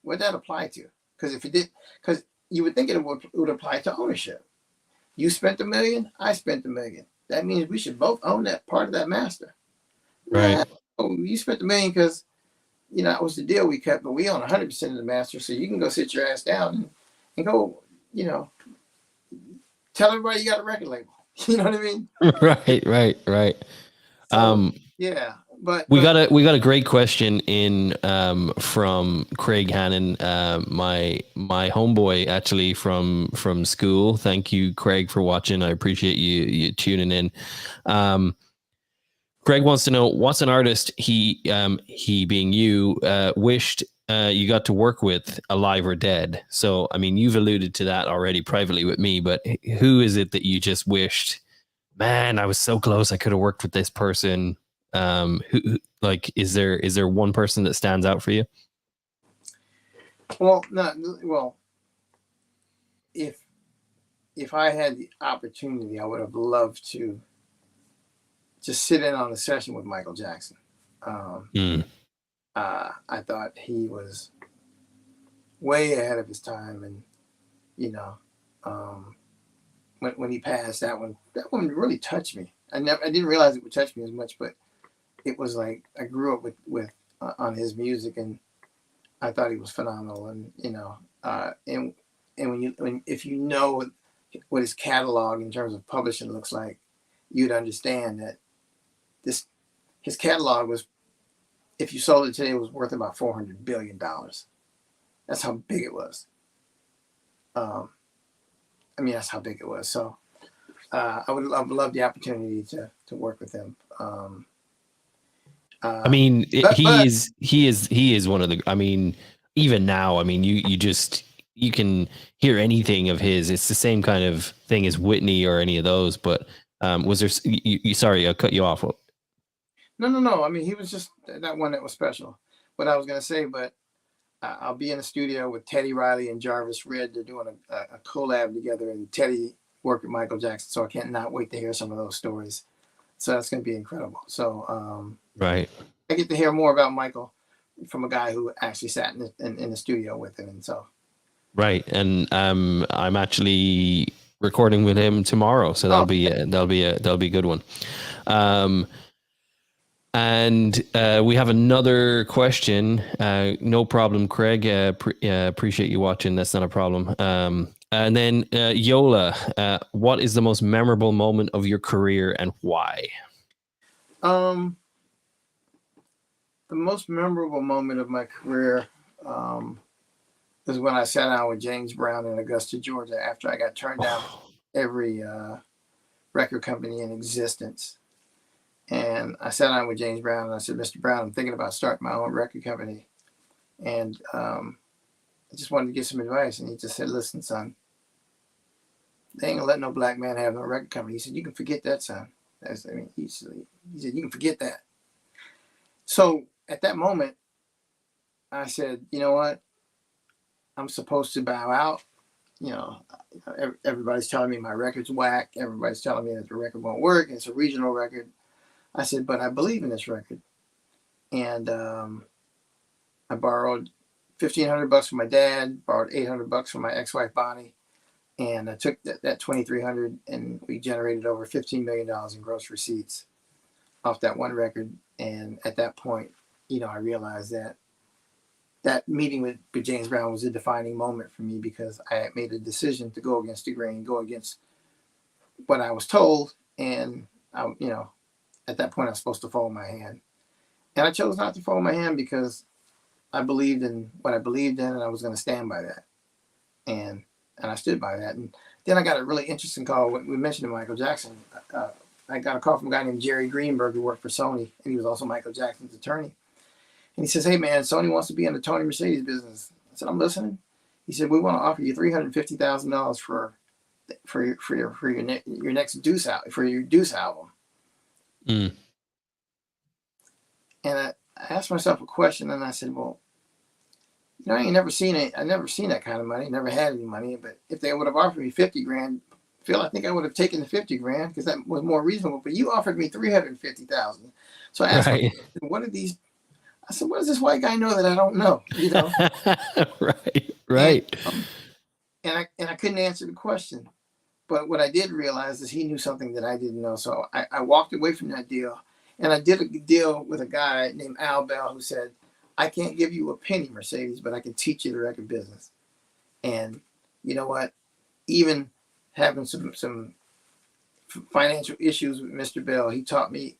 What did that apply to? Because you would think it would apply to ownership. You spent $1 million, I spent $1 million. That means we should both own that part of that master. Right. Oh, you spent $1 million because, you know, that was the deal we cut, but we own 100% of the master, so you can go sit your ass down and go, you know, tell everybody you got a record label. You know what I mean? Right. So, yeah, but we got a great question in from Craig Hannon, my homeboy, actually, from school. Thank you, Craig, for watching. I appreciate you tuning in. Craig wants to know, what's an artist he being you wished you got to work with, alive or dead? So, I mean, you've alluded to that already privately with me, but who is it that you just wished, man, I was so close, I could have worked with this person? Who, like, is there one person that stands out for you? Well, if I had the opportunity, I would have loved to just sit in on a session with Michael Jackson. I thought he was way ahead of his time, and you know, when he passed, that one really touched me. I didn't realize it would touch me as much, but it was like I grew up with on his music, and I thought he was phenomenal. And you know, and if you know what his catalog in terms of publishing looks like, you'd understand that his catalog was, if you sold it today, it was worth about $400 billion. That's how big it was. I mean, that's how big it was. So I would love the opportunity to work with him. I mean, but he is one of the. I mean, even now, I mean, you can hear anything of his. It's the same kind of thing as Whitney or any of those. But was there? Sorry, I cut you off. No. I mean, he was just that one that was special. What I was gonna say, but I'll be in the studio with Teddy Riley and Jarvis Redd. They're doing a collab together, and Teddy worked with Michael Jackson. So I can't not wait to hear some of those stories. So that's going to be incredible. So Right. I get to hear more about Michael from a guy who actually sat in the studio with him. And so. Right. And I'm actually recording with him tomorrow. So that'll be a good one. And we have another question. No problem, Craig. Appreciate you watching. That's not a problem. And then Yola, what is the most memorable moment of your career and why? The most memorable moment of my career is when I sat down with James Brown in Augusta, Georgia, after I got turned down every record company in existence. And I sat down with James Brown and I said, Mr. Brown, I'm thinking about starting my own record company. And I just wanted to get some advice. And he just said, listen, son, they ain't gonna let no black man have no record company. He said, you can forget that, son. He said, you can forget that. So at that moment, I said, you know what? I'm supposed to bow out. You know, everybody's telling me my record's whack. Everybody's telling me that the record won't work. It's a regional record. I said, but I believe in this record. And I borrowed $1,500 from my dad, borrowed $800 from my ex-wife, Bonnie. And I took that $2,300 and we generated over $15 million in gross receipts off that one record. And at that point, you know, I realized that meeting with James Brown was a defining moment for me because I had made a decision to go against the grain, go against what I was told. And, you know, at that point, I was supposed to fold my hand. And I chose not to fold my hand because I believed in what I believed in and I was going to stand by that. And I stood by that. And then I got a really interesting call. We mentioned Michael Jackson. I got a call from a guy named Jerry Greenberg who worked for Sony, and he was also Michael Jackson's attorney. And he says, hey, man, Sony wants to be in the Tony Mercedes business. I said, I'm listening. He said, we want to offer you $350,000 for your next Deuce album. Mm. And I asked myself a question, and I said, well, you know, I never seen that kind of money, never had any money. But if they would have offered me $50,000, Phil, I think I would have taken the $50,000 because that was more reasonable. But you offered me $350,000. So I asked myself, what does this white guy know that I don't know? You know, right. And I couldn't answer the question. But what I did realize is he knew something that I didn't know. So I walked away from that deal. And I did a deal with a guy named Al Bell who said, I can't give you a penny, Mercedes, but I can teach you the record business. And you know what? Even having some financial issues with Mr. Bell, he taught me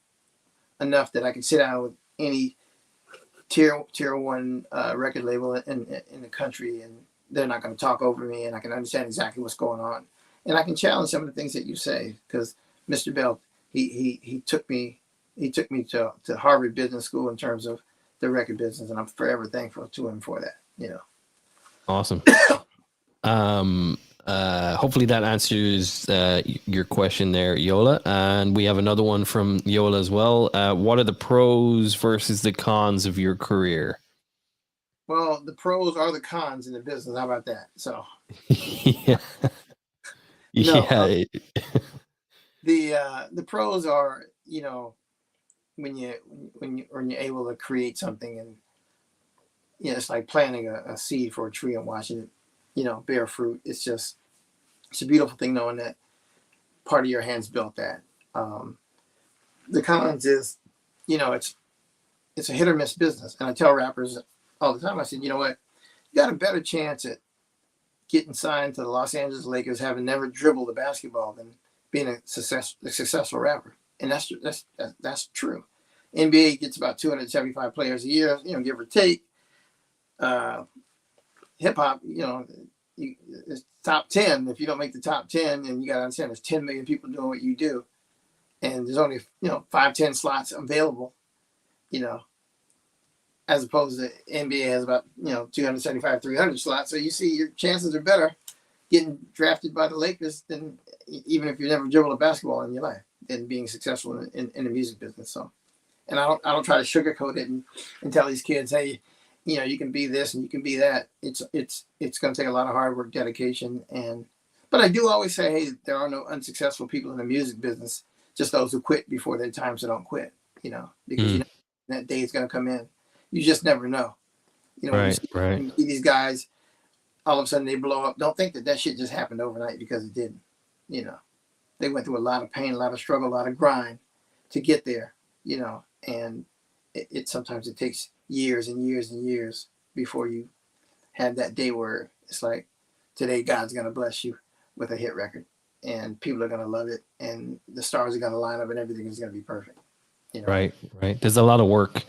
enough that I could sit down with any tier one record label in the country, and they're not going to talk over me, and I can understand exactly what's going on. And I can challenge some of the things that you say because Mr. Bell, he took me to Harvard Business School in terms of the record business, and I'm forever thankful to him for that. You know. Awesome. Hopefully that answers your question there, Yola. And we have another one from Yola as well. What are the pros versus the cons of your career? Well, the pros are the cons in the business. How about that? So. Yeah. No, the pros are, you know, when you're able to create something, and you know, it's like planting a seed for a tree and watching it, you know, bear fruit. It's a beautiful thing knowing that part of your hands built that. The cons is, you know, it's a hit or miss business, and I tell rappers all the time. I said, you know what, you got a better chance at getting signed to the Los Angeles Lakers having never dribbled a basketball than being a successful rapper. And that's true. NBA gets about 275 players a year, you know, give or take. Hip hop, you know, it's top 10. If you don't make the top 10, and you got to understand there's 10 million people doing what you do, and there's only 5-10 slots available, as opposed to NBA has about 275 300 slots. So you see your chances are better getting drafted by the Lakers than even if you never dribbled a basketball in your life, than being successful in the music business. So, and I don't try to sugarcoat it and tell these kids, hey, you can be this and you can be that. It's going to take a lot of hard work, dedication, but I do always say, hey, there are no unsuccessful people in the music business, just those who quit before their time, so don't quit. Because that day is going to come in. You just never know. Right. When you see these guys, all of a sudden they blow up. Don't think that shit just happened overnight, because it didn't. They went through a lot of pain, a lot of struggle, a lot of grind to get there. And it sometimes it takes years and years and years before you have that day where it's like, today God's going to bless you with a hit record, and people are going to love it, and the stars are going to line up, and everything is going to be perfect. Right. There's a lot of work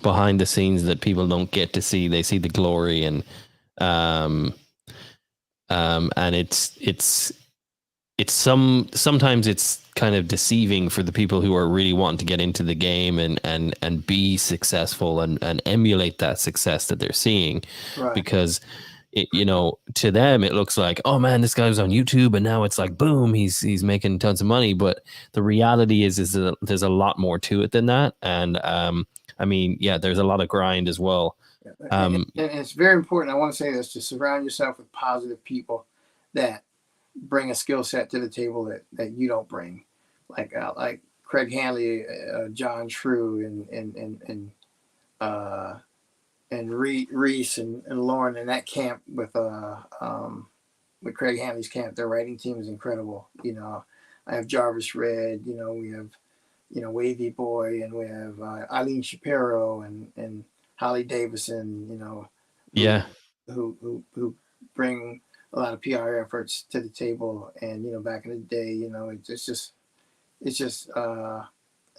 behind the scenes that people don't get to see. They see the glory, and it's sometimes it's kind of deceiving for the people who are really wanting to get into the game and be successful and emulate that success that they're seeing, because to them it looks like, oh man, this guy was on YouTube and now it's like, boom, he's making tons of money. But the reality is that there's a lot more to it than that. And there's a lot of grind as well. And it's very important. I want to say this: to surround yourself with positive people that bring a skill set to the table that you don't bring, like Craig Hanley, John True, and Reese and Lauren in that camp with Craig Hanley's camp. Their writing team is incredible. I have Jarvis Red. We have Wavy Boy, and we have Eileen Shapiro and Holly Davison. Who bring a lot of PR efforts to the table. And back in the day, it's just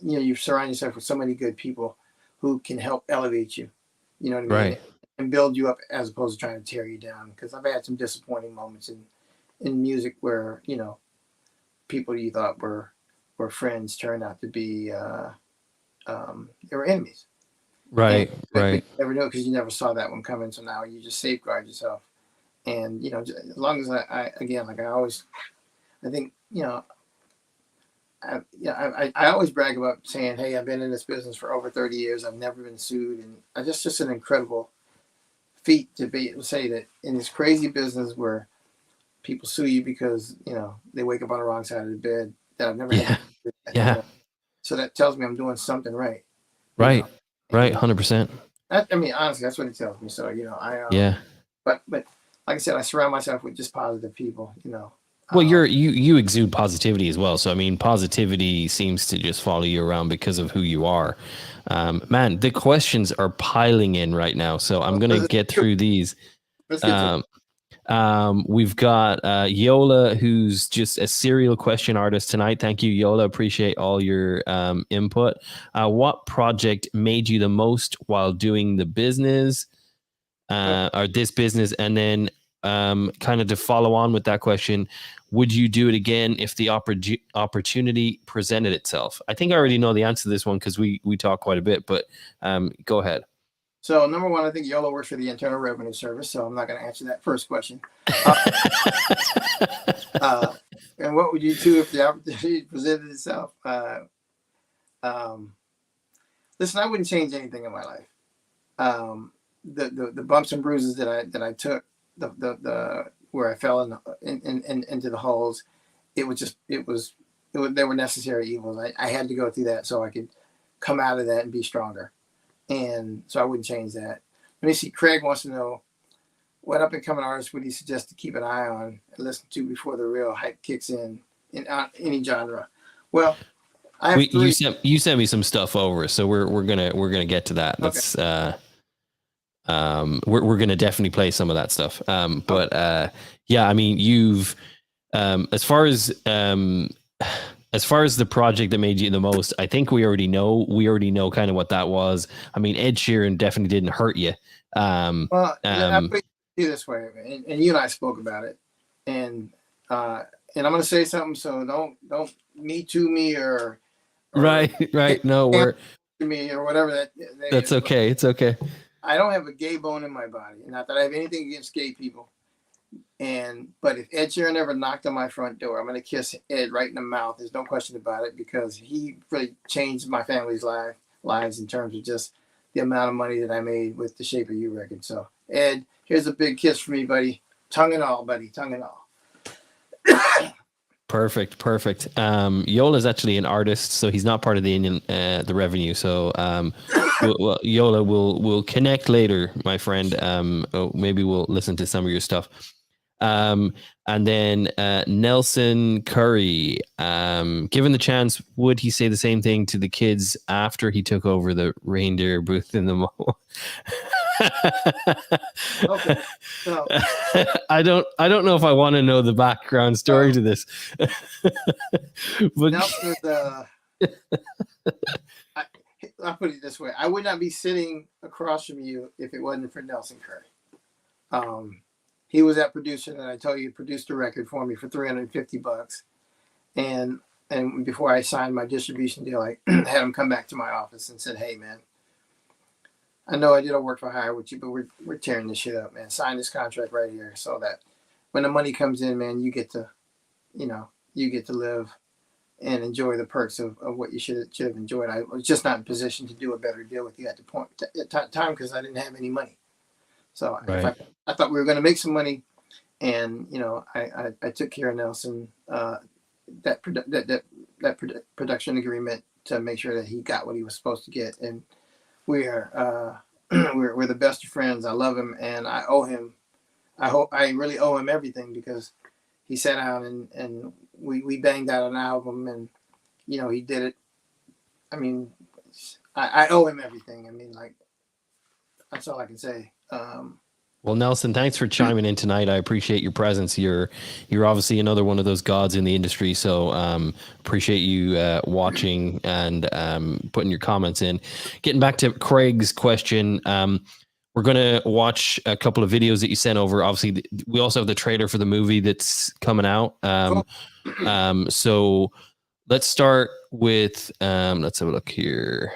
you surround yourself with so many good people who can help elevate you. You know what I mean? Right. And build you up, as opposed to trying to tear you down. Because I've had some disappointing moments in music where people you thought were friends turned out to be they were enemies. Right. You never know, because you never saw that one coming. So now you just safeguard yourself. And as long as I think I always brag about saying, hey, I've been in this business for over 30 years. I've never been sued. And I just an incredible feat to be able to say that in this crazy business where people sue you because, they wake up on the wrong side of the bed, that I've never had. Yeah. So that tells me I'm doing something right. Right. 100%. Honestly, that's what it tells me. So, But like I said, I surround myself with just positive people, Well, you exude positivity as well. So, positivity seems to just follow you around because of who you are. Man, the questions are piling in right now. So I'm going to get through these. Let's get We've got Yola, who's just a serial question artist tonight. Thank you, Yola. Appreciate all your input. What project made you the most while doing the business? Or this business? And then kind of to follow on with that question, would you do it again if the opportunity presented itself? I think I already know the answer to this one because we talk quite a bit, but go ahead. So number one, I think Yola works for the Internal Revenue Service, so I'm not going to answer that first question. And what would you do if the opportunity presented itself? Listen, I wouldn't change anything in my light. The bumps and bruises that I took, the where I fell into the holes, they were necessary evils. I had to go through that so I could come out of that and be stronger. And so I wouldn't change that. Let me see. Craig wants to know, what up and coming artists would he suggest to keep an eye on and listen to before the real hype kicks in any genre? Well, I have you sent me some stuff over, so we're gonna get to that. That's we're gonna definitely play some of that stuff. You've as far as the project that made you the most, I think we already know kind of what that was. Ed Sheeran definitely didn't hurt you. this way, and you and I spoke about it, and I'm gonna say something, so don't me too me or Right. No, to me or whatever that's okay. It's okay. I don't have a gay bone in my body. Not that I have anything against gay people. But if Ed Sheeran ever knocked on my front door, I'm gonna kiss Ed right in the mouth. There's no question about it, because he really changed my family's lives in terms of just the amount of money that I made with the Shape of You record. So Ed, here's a big kiss for me, buddy. Tongue and all, buddy. Tongue and all. Perfect. Yola is actually an artist, so he's not part of the revenue. So Yola, we'll connect later, my friend. Maybe we'll listen to some of your stuff. And then Nelson Curry, given the chance, would he say the same thing to the kids after he took over the reindeer booth in the mall? Okay. So, I don't know if I want to know the background story to this. But Nelson, I'll put it this way: I would not be sitting across from you if it wasn't for Nelson Curry. He was that producer that I told you produced a record for me for $350, and before I signed my distribution deal, I had him come back to my office and said, "Hey, man, I know I did a work for hire with you, but we're tearing this shit up, man. Sign this contract right here, so that when the money comes in, man, you get to live and enjoy the perks of what you should have enjoyed. I was just not in position to do a better deal with you at the time because I didn't have any money. So right. I thought we were going to make some money, and I took care of Nelson that production agreement to make sure that he got what he was supposed to get, and we're the best of friends. I love him, and I owe him. I really owe him everything, because he sat down and we banged out an album, and he did it. I mean, I owe him everything. I mean, like, that's all I can say. Well, Nelson, thanks for chiming in tonight. I appreciate your presence. You're obviously another one of those gods in the industry. So appreciate you watching and putting your comments in. Getting back to Craig's question, we're going to watch a couple of videos that you sent over. Obviously, we also have the trailer for the movie that's coming out. So let's start with, let's have a look here.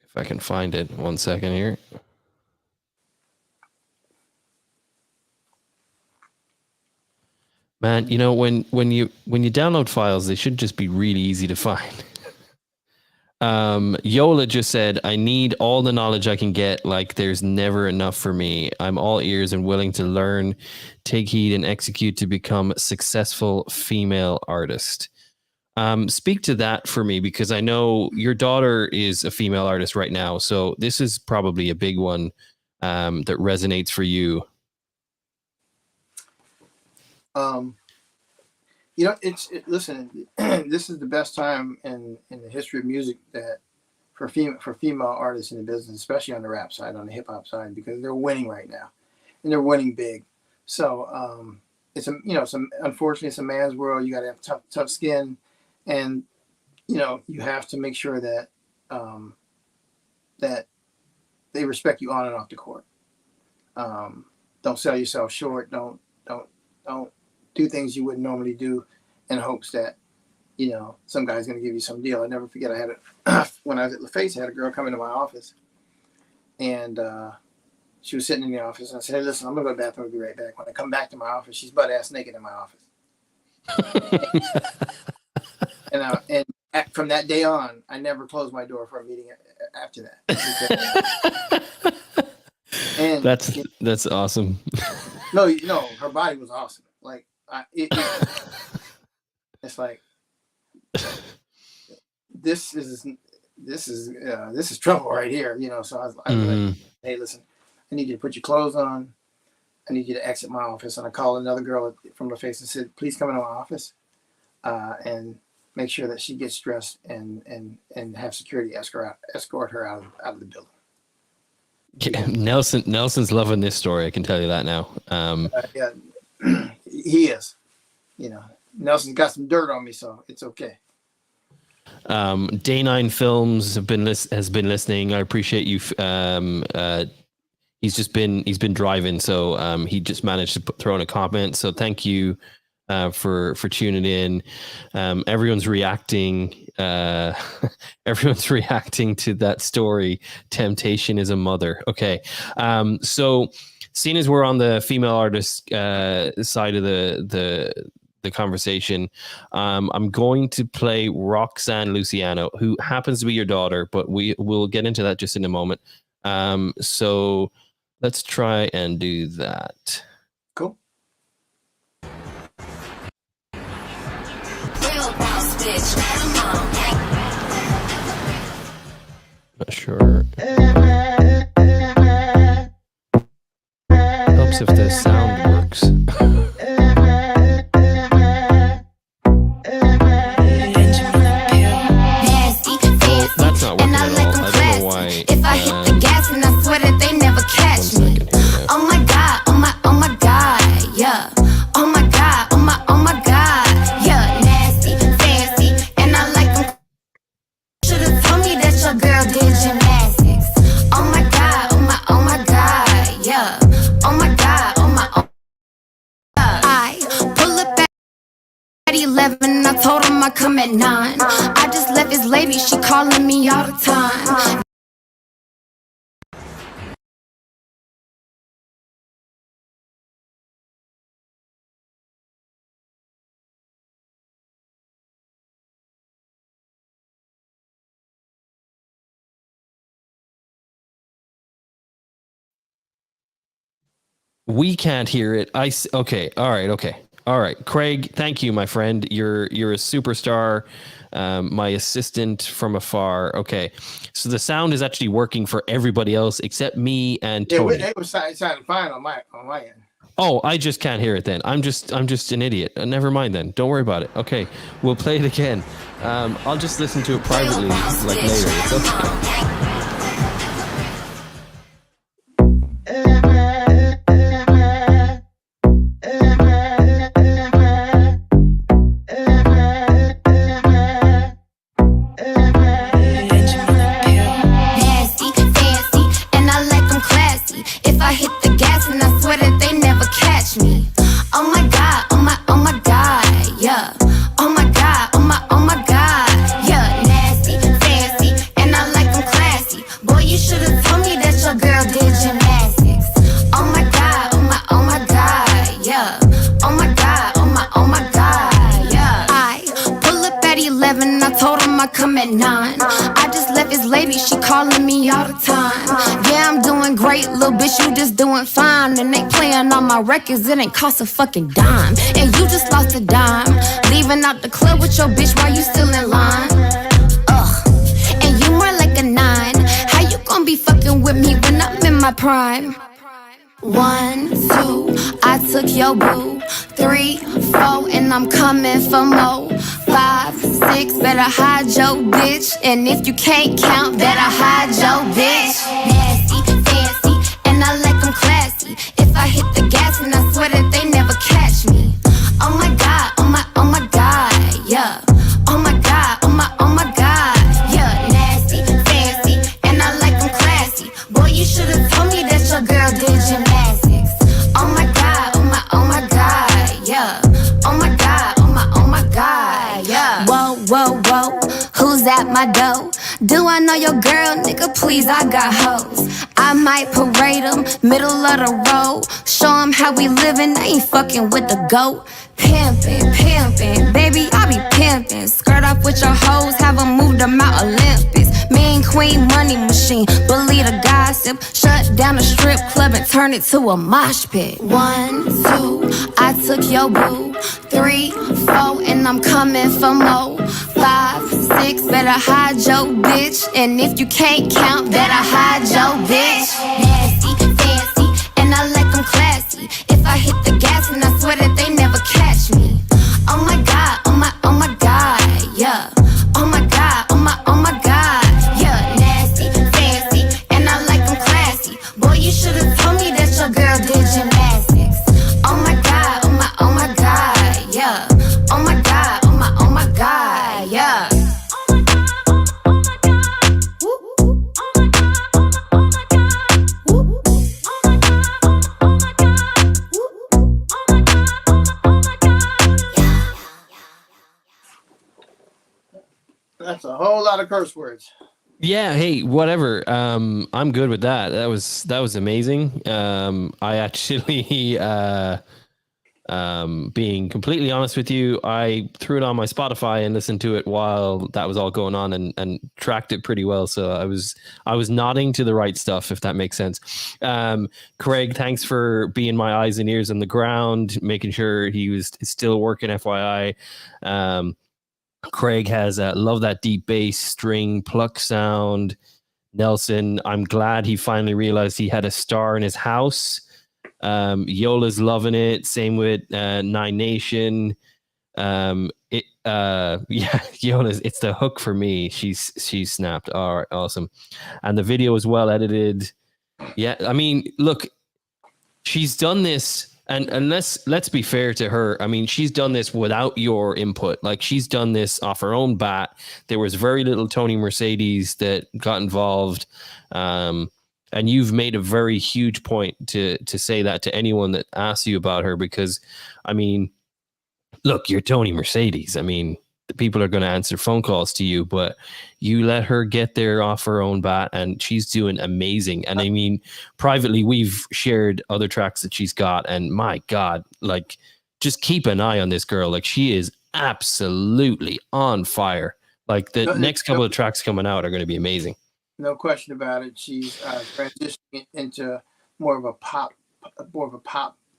If I can find it, 1 second here. Man, when you download files, they should just be really easy to find. Yola just said, I need all the knowledge I can get, like there's never enough for me. I'm all ears and willing to learn, take heed, and execute to become a successful female artist. Speak to that for me, because I know your daughter is a female artist right now. So this is probably a big one that resonates for you. Listen, this is the best time in the history of music that for female artists in the business, especially on the rap side, on the hip hop side, because they're winning right now, and they're winning big. So unfortunately it's a man's world. You got to have tough skin, and you have to make sure that that they respect you on and off the court. Don't sell yourself short. Don't do things you wouldn't normally do in hopes that, some guy's going to give you some deal. I never forget, I had when I was at LaFace, I had a girl come into my office, and she was sitting in the office, and I said, hey, listen, I'm going to go to the bathroom. I'll be right back. When I come back to my office, she's butt-ass naked in my office. and from that day on, I never closed my door for a meeting after that. And that's awesome. No, her body was awesome. Like, it's like, this is trouble right here, So I was like, hey, listen, I need you to put your clothes on. I need you to exit my office. And I called another girl from LaFace and said, please come into my office and make sure that she gets dressed and have security escort her out of the building. Nelson's loving this story. I can tell you that now. Yeah, he is. Nelson's got some dirt on me, so it's okay. Day 9 Films has been listening. I appreciate you. He's been driving, so he just managed to throw in a comment. So thank you for tuning in. Everyone's reacting. Everyone's reacting to that story. Temptation is a mother. Okay, so seeing as we're on the female artist side of the conversation, I'm going to play Roxanne Luciano, who happens to be your daughter, but we'll get into that just in a moment. So let's try and do that. Cool. Not sure. Helps if the sound works. That's not working at all. I don't know why. If I hit the gas and I swear that they never catch me. Oh my god, oh my god, yeah. Oh my god, oh my god, yeah. Nasty, fancy, and I like them. Should've told me that your girl did gymnastics. Oh my god, oh my god, yeah. Oh my god, oh my god. I pull up at 11, I told him I come at 9. I just left his lady, she calling me all the time. We can't hear it. Okay. All right. Okay. All right. Craig, thank you, my friend. You're a superstar. My assistant from afar. Okay. So the sound is actually working for everybody else except me and Tony. Yeah, it was sounding fine on my end. Oh, I just can't hear it then. I'm just an idiot. Never mind then. Don't worry about it. Okay. We'll play it again. I'll just listen to it privately like later. It's okay. Come at 9. I just left his lady, she calling me all the time. Yeah, I'm doing great, little bitch, you just doing fine. And they playing on my records, it ain't cost a fucking dime. And you just lost a dime, leaving out the club with your bitch while you still in line. Ugh, and you more like a 9. How you gonna be fucking with me when I'm in my prime? 1, 2, I took your boo. 3, 4, and I'm coming for more. 5, 6, better hide your bitch. And if you can't count, better hide your bitch. Nasty, fancy, and I like them classy. If I hit the gas and I swear that they never catch me. Oh my god, oh my god, yeah. Oh my god, oh my god, yeah. Nasty, fancy, and I like them classy. Boy, you should've told me that your girl did gymnastics. Oh my god, oh my god, yeah. Oh my god, oh my god, yeah. Whoa, whoa, whoa, who's at my door? Do I know your girl, nigga? Please, I got hoes. I might parade them, middle of the road. Show them how we living, they ain't fucking with the goat. Pimpin', pimpin', baby, I be pimpin'. Skirt off with your hoes, have them move to Mount Olympus. Mean queen, money machine, believe the gossip. Shut down the strip club and turn it to a mosh pit. 1, 2, I took your boo. 3, 4, and I'm coming for more. 5, 6, better hide your bitch. And if you can't count, better hide your bitch. Nasty, fancy, and I like them classy. If I hit the gas and I swear that they never catch me. Oh my god, oh my god, yeah. Oh my god, oh my god, yeah. Nasty, fancy, and I like them classy. Boy, you should've told me that your girl did gymnastics. Oh my god, oh my god, yeah. Oh my god, oh my god, yeah. That's a whole lot of curse words. Yeah, hey, whatever. I'm good with that. That was amazing. I actually being completely honest with you, I threw it on my Spotify and listened to it while that was all going on and tracked it pretty well. So I was nodding to the right stuff, if that makes sense. Craig, thanks for being my eyes and ears on the ground, making sure he was still working, FYI. Craig has love that deep bass string pluck sound. Nelson, I'm glad he finally realized he had a star in his house. Yola's loving it. Same with Nine Nation. Yeah, Yola's. It's the hook for me. She's snapped. All right, awesome. And the video is well edited. Yeah, I mean, look, she's done this. And let's be fair to her. I mean, she's done this without your input. Like, she's done this off her own bat. There was very little Tony Mercedes that got involved. And you've made a very huge point to say that to anyone that asks you about her, because, I mean, look, you're Tony Mercedes. I mean, the people are going to answer phone calls to you, but you let her get there off her own bat, and she's doing amazing. And I mean, privately, we've shared other tracks that she's got, and my God, like, just keep an eye on this girl. Like, she is absolutely on fire. Like, the next couple of tracks coming out are going to be amazing. No question about it. She's transitioning into more of a pop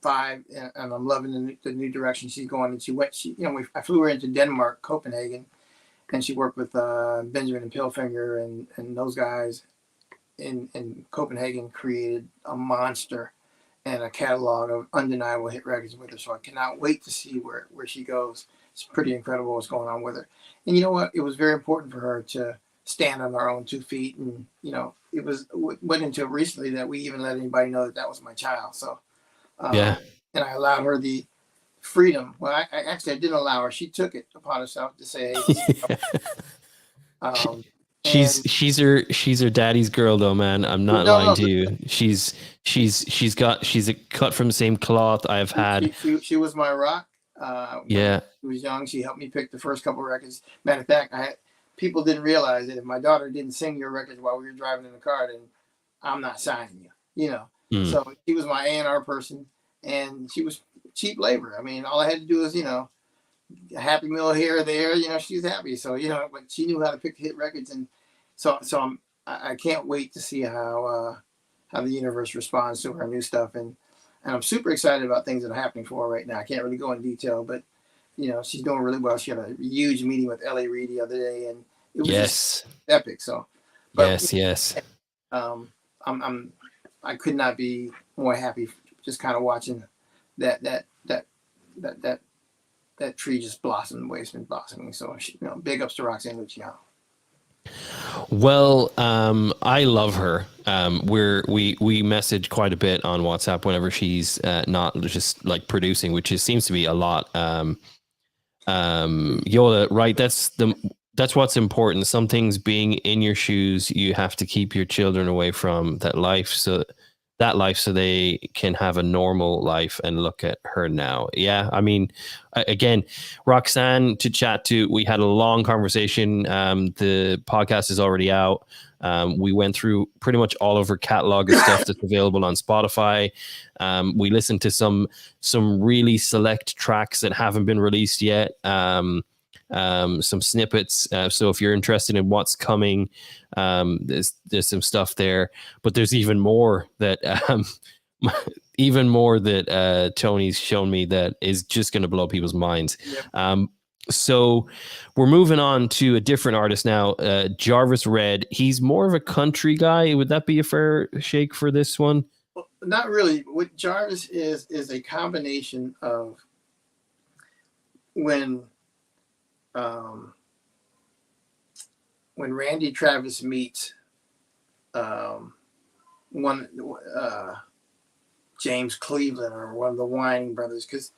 vibe, and I'm loving the new direction she's going. And I flew her into Denmark, Copenhagen, and she worked with Benjamin and Pilfinger and those guys in Copenhagen, created a monster and a catalog of undeniable hit records with her. So I cannot wait to see where she goes. It's pretty incredible what's going on with her. And you know what? It was very important for her to stand on her own 2 feet. And, it went into it recently that we even let anybody know that was my child. So, yeah. And I allowed her the freedom. Well, I didn't allow her. She took it upon herself to say, hey, she's her daddy's girl though, man. I'm not lying to you. She's a cut from the same cloth I've had. She was my rock. Yeah. She was young. She helped me pick the first couple of records. Matter of fact, people didn't realize that if my daughter didn't sing your records while we were driving in the car, then I'm not signing you. So she was my A&R person, and she was cheap labor. I mean, all I had to do was, a Happy Meal here or there. She was happy. So, but she knew how to pick hit records, and so I can't wait to see how the universe responds to her new stuff, and I'm super excited about things that are happening for her right now. I can't really go in detail, but she's doing really well. She had a huge meeting with Ellie Reed the other day, and it was just epic. So, but, yes. I could not be more happy just kind of watching that tree just blossom the way it's been blossoming. So, big ups to Roxanne Luciano. Well, I love her. We message quite a bit on WhatsApp whenever she's not just like producing, which seems to be a lot. Yola, right? That's what's important. Some things being in your shoes, you have to keep your children away from that life so they can have a normal life. And look at her now. Yeah, I mean, again, Roxanne to chat to. We had a long conversation. The podcast is already out. We went through pretty much all of her catalog of stuff that's available on Spotify. We listened to some really select tracks that haven't been released yet. Some snippets. So if you're interested in what's coming, there's some stuff there, but there's even more that Tony's shown me that is just going to blow people's minds. Yep. So we're moving on to a different artist now, Jarvis Red. He's more of a country guy. Would that be a fair shake for this one? Well, not really. What Jarvis is a combination of when Randy Travis meets James Cleveland or one of the Whining brothers, because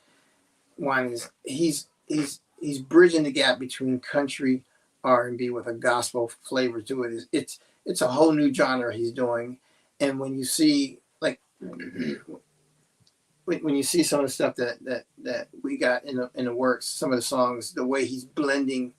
he's bridging the gap between country R&B with a gospel flavor to it. It's a whole new genre he's doing, and when you see when you see some of the stuff that we got in the works, some of the songs, the way he's blending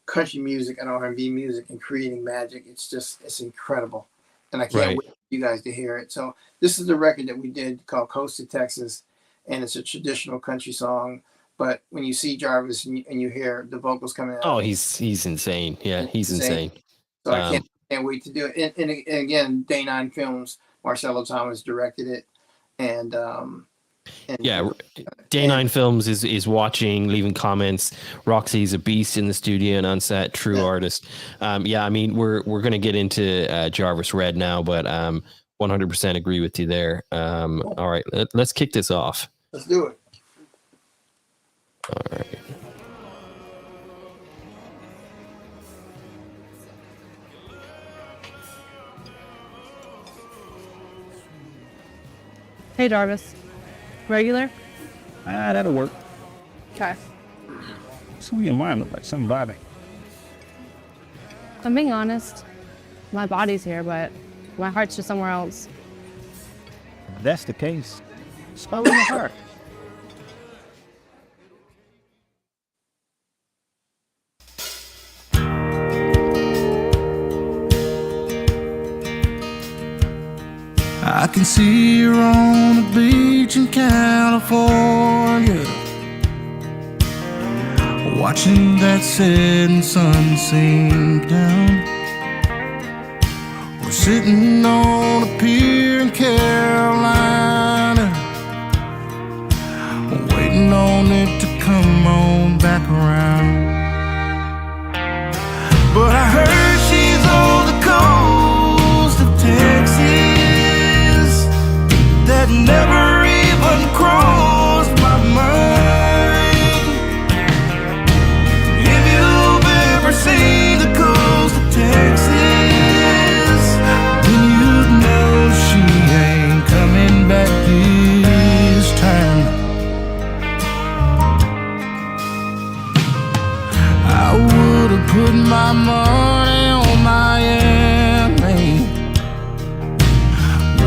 country music and R&B music and creating magic. It's incredible. And I can't Right. wait for you guys to hear it. So this is the record that we did called Coast to Texas, and it's a traditional country song. But when you see Jarvis and you hear the vocals coming out, Oh, he's insane. Yeah, he's insane. So I can't wait to do it. And again, Day 9 Films, Marcelo Thomas directed it, and yeah, Day 9 Films is watching, leaving comments. Roxy's a beast in the studio and on set, true artist. Yeah, I mean, we're gonna get into Jarvis Red now, but 100% agree with you there. All right, let's kick this off. Let's do it. All right. Hey, Jarvis. Regular? That'll work. Okay. So your mind look like somebody. If I'm being honest, my body's here, but my heart's just somewhere else. If that's the case, just follow your heart. I can see her on the beach in California, watching that setting sun sink down. We're sitting on a pier in Carolina, waiting on it to come on back around. But I heard she's on the coast of Texas. That never even crossed my mind. If you've ever seen the coast of Texas, then you'd know she ain't coming back this time. I would've put my money on Miami,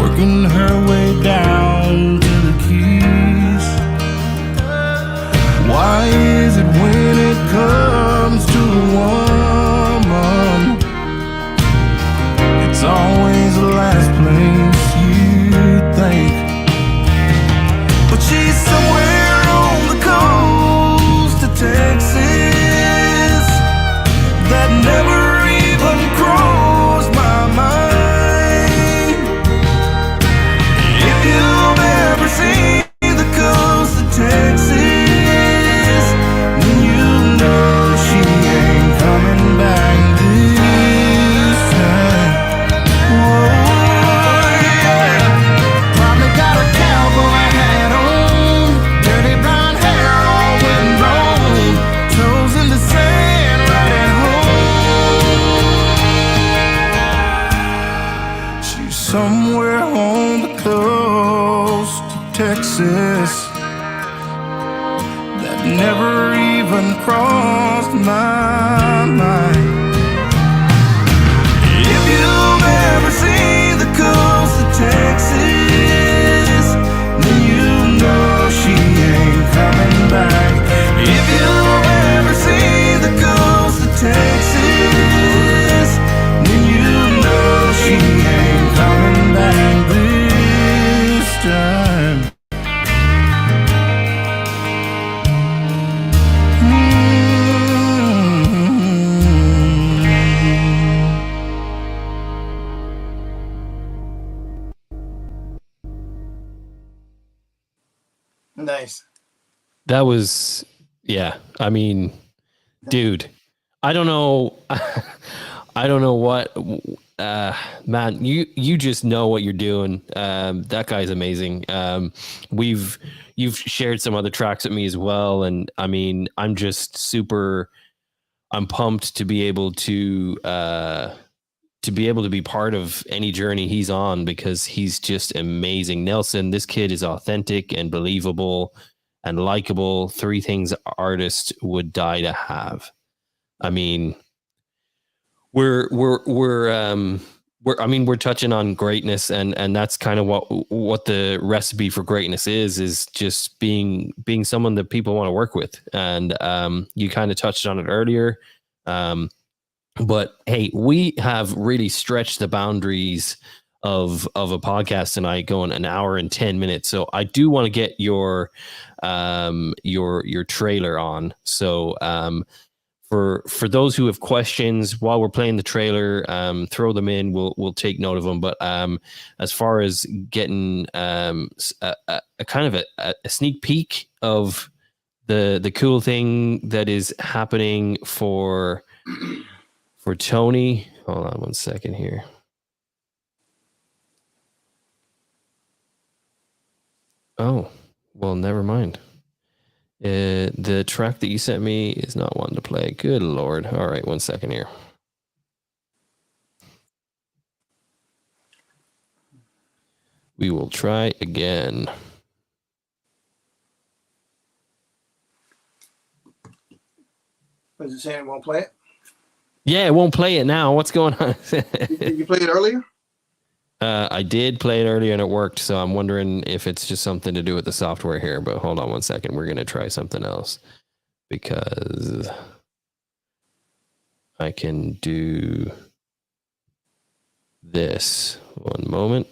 working her way down to the Keys. Why is it when it comes to a woman, it's always the last place you think? But she's somewhere on the coast of Texas that never even crossed my mind. If you've ever seen the coast of Texas, then you know she ain't coming back this time. Whoa, yeah. Probably got a cowboy hat on, dirty blonde hair all windblown, toes in the sand right at home. She's somewhere on the coast of Texas that never even crossed my mind. If you've ever seen the coast of Texas, then you know she ain't coming back. If you've ever seen the coast of Texas, then you know she ain't coming back this time. Nice. That was, yeah. I mean, dude, I don't know. I don't know what, man, you just know what you're doing. That guy's amazing. You've shared some other tracks with me as well. And I mean, I'm pumped to be able to be part of any journey he's on, because he's just amazing. Nelson, this kid is authentic and believable and likable. 3 things artists would die to have. I mean, we're touching on greatness, and that's kind of what the recipe for greatness is just being someone that people want to work with. And you kind of touched on it earlier. But hey, we have really stretched the boundaries of a podcast tonight, going an hour and 10 minutes. So I do want to get your trailer on. So for those who have questions while we're playing the trailer, throw them in. We'll take note of them. But as far as getting a kind of a sneak peek of the cool thing that is happening for Tony, hold on one second here. Oh, well, never mind. The track that you sent me is not one to play. Good Lord. All right, 1 second here. We will try again. Was it saying it won't play it? Yeah, it won't play it now. What's going on? You played it earlier? I did play it earlier and it worked, so I'm wondering if it's just something to do with the software here. But hold on 1 second. We're going to try something else because I can do this. 1 moment.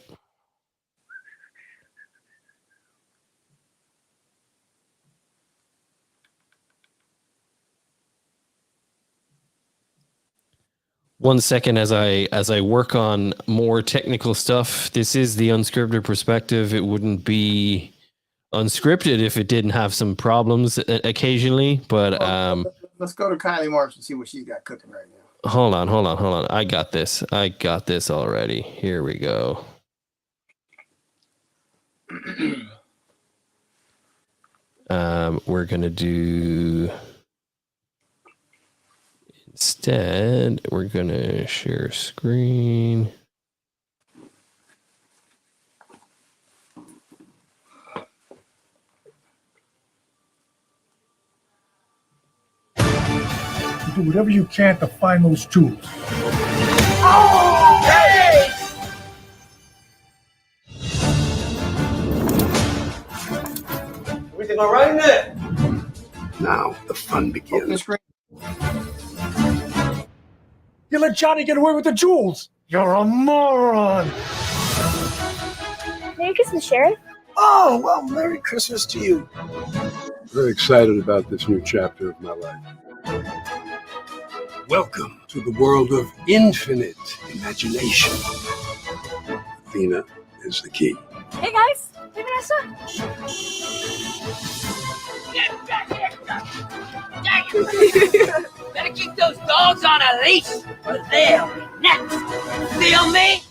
One second as I work on more technical stuff. This is the unscripted perspective. It wouldn't be unscripted if it didn't have some problems occasionally. But let's go to Kylie Marks and see what she's got cooking right now. Hold on. I got this already. Here we go. We're gonna do. Instead, we're going to share screen. Do whatever you can to find those tools. Oh, hey! Everything all right in there? Now the fun begins. You let Johnny get away with the jewels. You're a moron. Merry Christmas, Sheriff. Oh, well, Merry Christmas to you. Very excited about this new chapter of my life. Welcome to the world of infinite imagination. Athena is the key. Hey, guys. Hey, Vanessa. Get back here! Dang it! Better keep those dogs on a leash, or they'll be next. Feel me?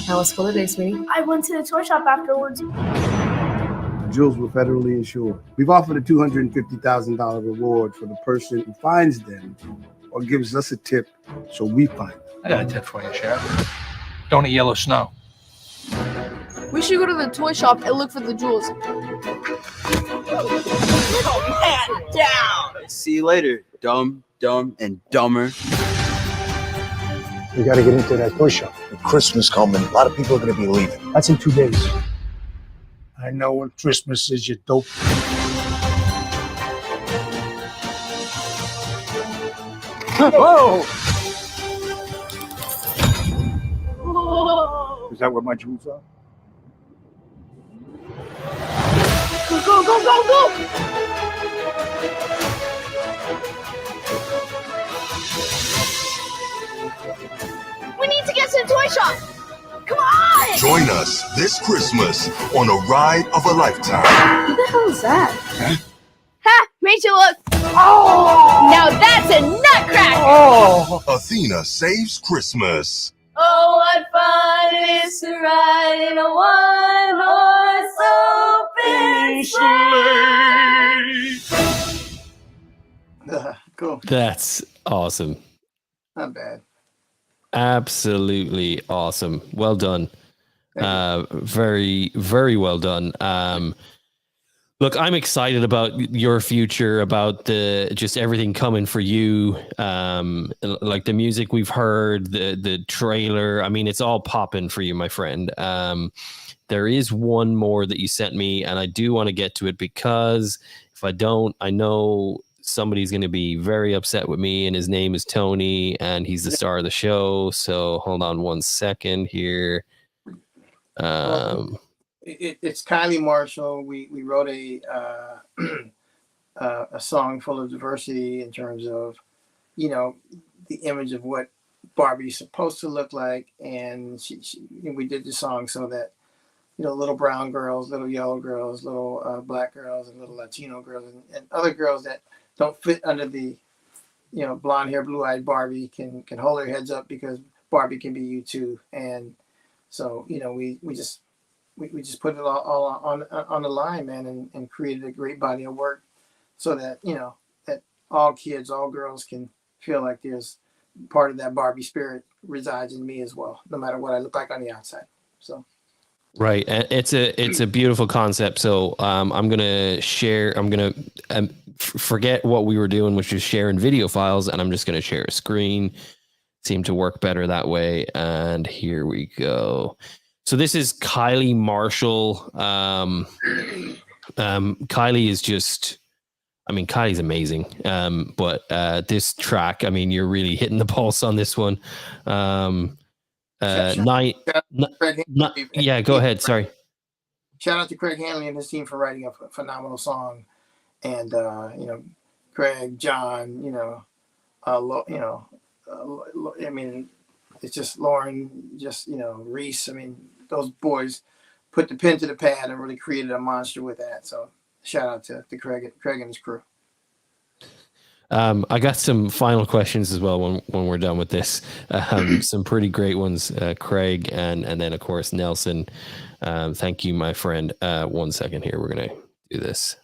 How was school today, sweetie? I went to the toy shop afterwards. Jewels were federally insured. We've offered a $250,000 reward for the person who finds them or gives us a tip so we find them. I got a tip for you, Sheriff. Don't eat yellow snow. We should go to the toy shop and look for the jewels. Oh, man, down! See you later, dumb, and dumber. We got to get into that toy shop. With Christmas coming, a lot of people are going to be leaving. That's in 2 days. I know when Christmas is, you dope. Whoa! Whoa! Is that where my jewels are? Go, go, go, go, go! We need to get to the toy shop! Come on! Join us this Christmas on a ride of a lifetime. Who the hell is that? Huh? Ha! Rachel, look! Oh! Now that's a nutcracker! Oh! Athena Saves Christmas. Oh, what fun it is to ride in a one-horse open sleigh! Cool. That's awesome. Not bad. Absolutely awesome. Well done. Very, very well done. Look, I'm excited about your future, about just everything coming for you. Like the music we've heard, the trailer. I mean, it's all popping for you, my friend. There is one more that you sent me, and I do want to get to it because if I don't, I know somebody's going to be very upset with me, and his name is Tony, and he's the star of the show. So hold on one second here. It's Kylie Marshall. We wrote a song full of diversity in terms of, you know, the image of what Barbie's supposed to look like, and we did the song so that, you know, little brown girls, little yellow girls, little black girls, and little Latino girls, and other girls that don't fit under the, you know, blonde hair, blue eyed Barbie can hold their heads up, because Barbie can be you too. And so, you know, we just put it all on the line, man, and created a great body of work so that, you know, that all kids, all girls can feel like there's part of that Barbie spirit resides in me as well, no matter what I look like on the outside. So. Right. And it's a beautiful concept. So I'm going to share, I'm going to forget what we were doing, which is sharing video files, and I'm just going to share a screen. Seemed to work better that way. And here we go. So this is Kylie Marshall. Kylie is just, I mean, Kylie's amazing. But this track, I mean, you're really hitting the pulse on this one. Yeah, go ahead. Sorry. Shout out to Craig Hanley and his team for writing a phenomenal song. And, you know, Craig, John, you know, I mean, it's just Lauren, just, you know, Reese. I mean, those boys put the pen to the pad and really created a monster with that. So shout out to Craig and his crew. I got some final questions as well when we're done with this. Some pretty great ones, Craig, and then of course Nelson. Thank you, my friend. 1 second here. We're gonna do this.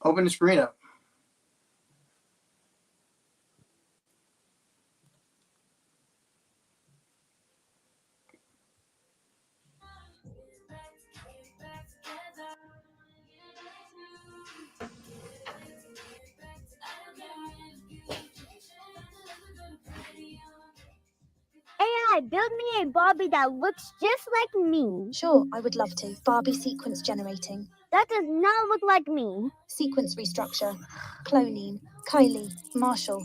Open the screen up. AI, build me a Barbie that looks just like me. Sure, I would love to. Barbie sequence generating. That does not look like me. Sequence restructure. Clonine. Kylie. Marshall.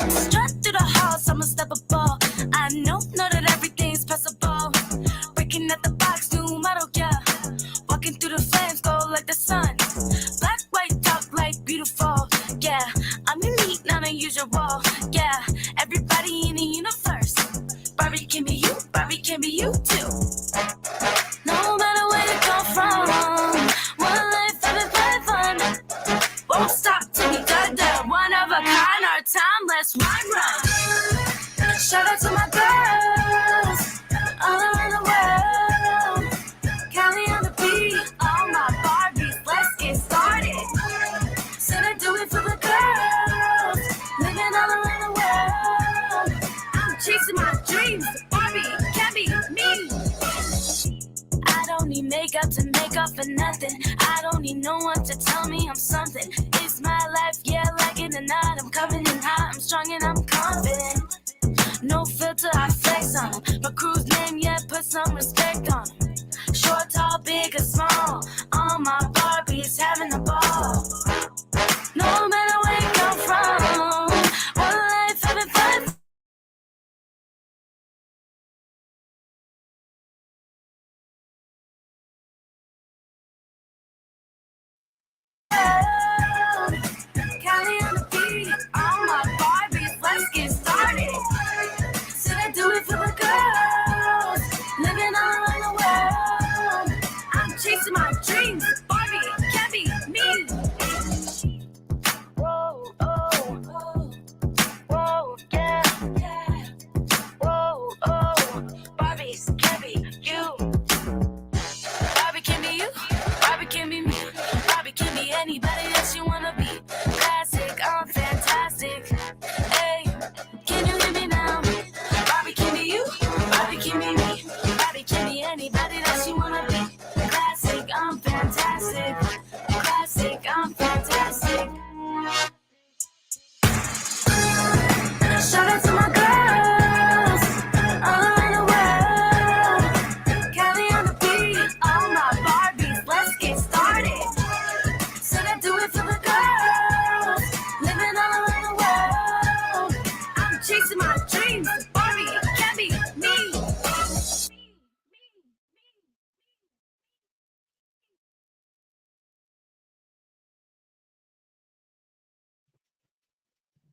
Strut through the halls, I'm unstoppable. I know that everything's possible. Breaking at the box, new model, yeah. Walking through the flames, go like the sun. Black, white, talk like beautiful, yeah. I'm unique, not unusual, yeah. Everybody in the universe. Barbie can be you, Barbie can be you too. No matter where you come from, one life, having fun. Won't stop till we got that one of a kind. Our timeless run. Shout out to my girls all around the world. Cali on the beat, all my Barbies, let's get started. Said I do it for the girls living all around the world. I'm chasing my dreams, Barbie can't be me. I don't need makeup to make up for nothing. I don't need no one to tell me I'm something. It's my life, yeah, like it or not. I'm coming in hot, I'm strong and I'm confident. No filter, I flex on them. My crew's name, yeah, put some respect on them. Short, tall, big or small, all my Barbies having a ball. No matter where you come from, one life having fun. Cali on the beat, all my Barbies, let's get started. Said I do it for the girls living all around the world. I'm chasing my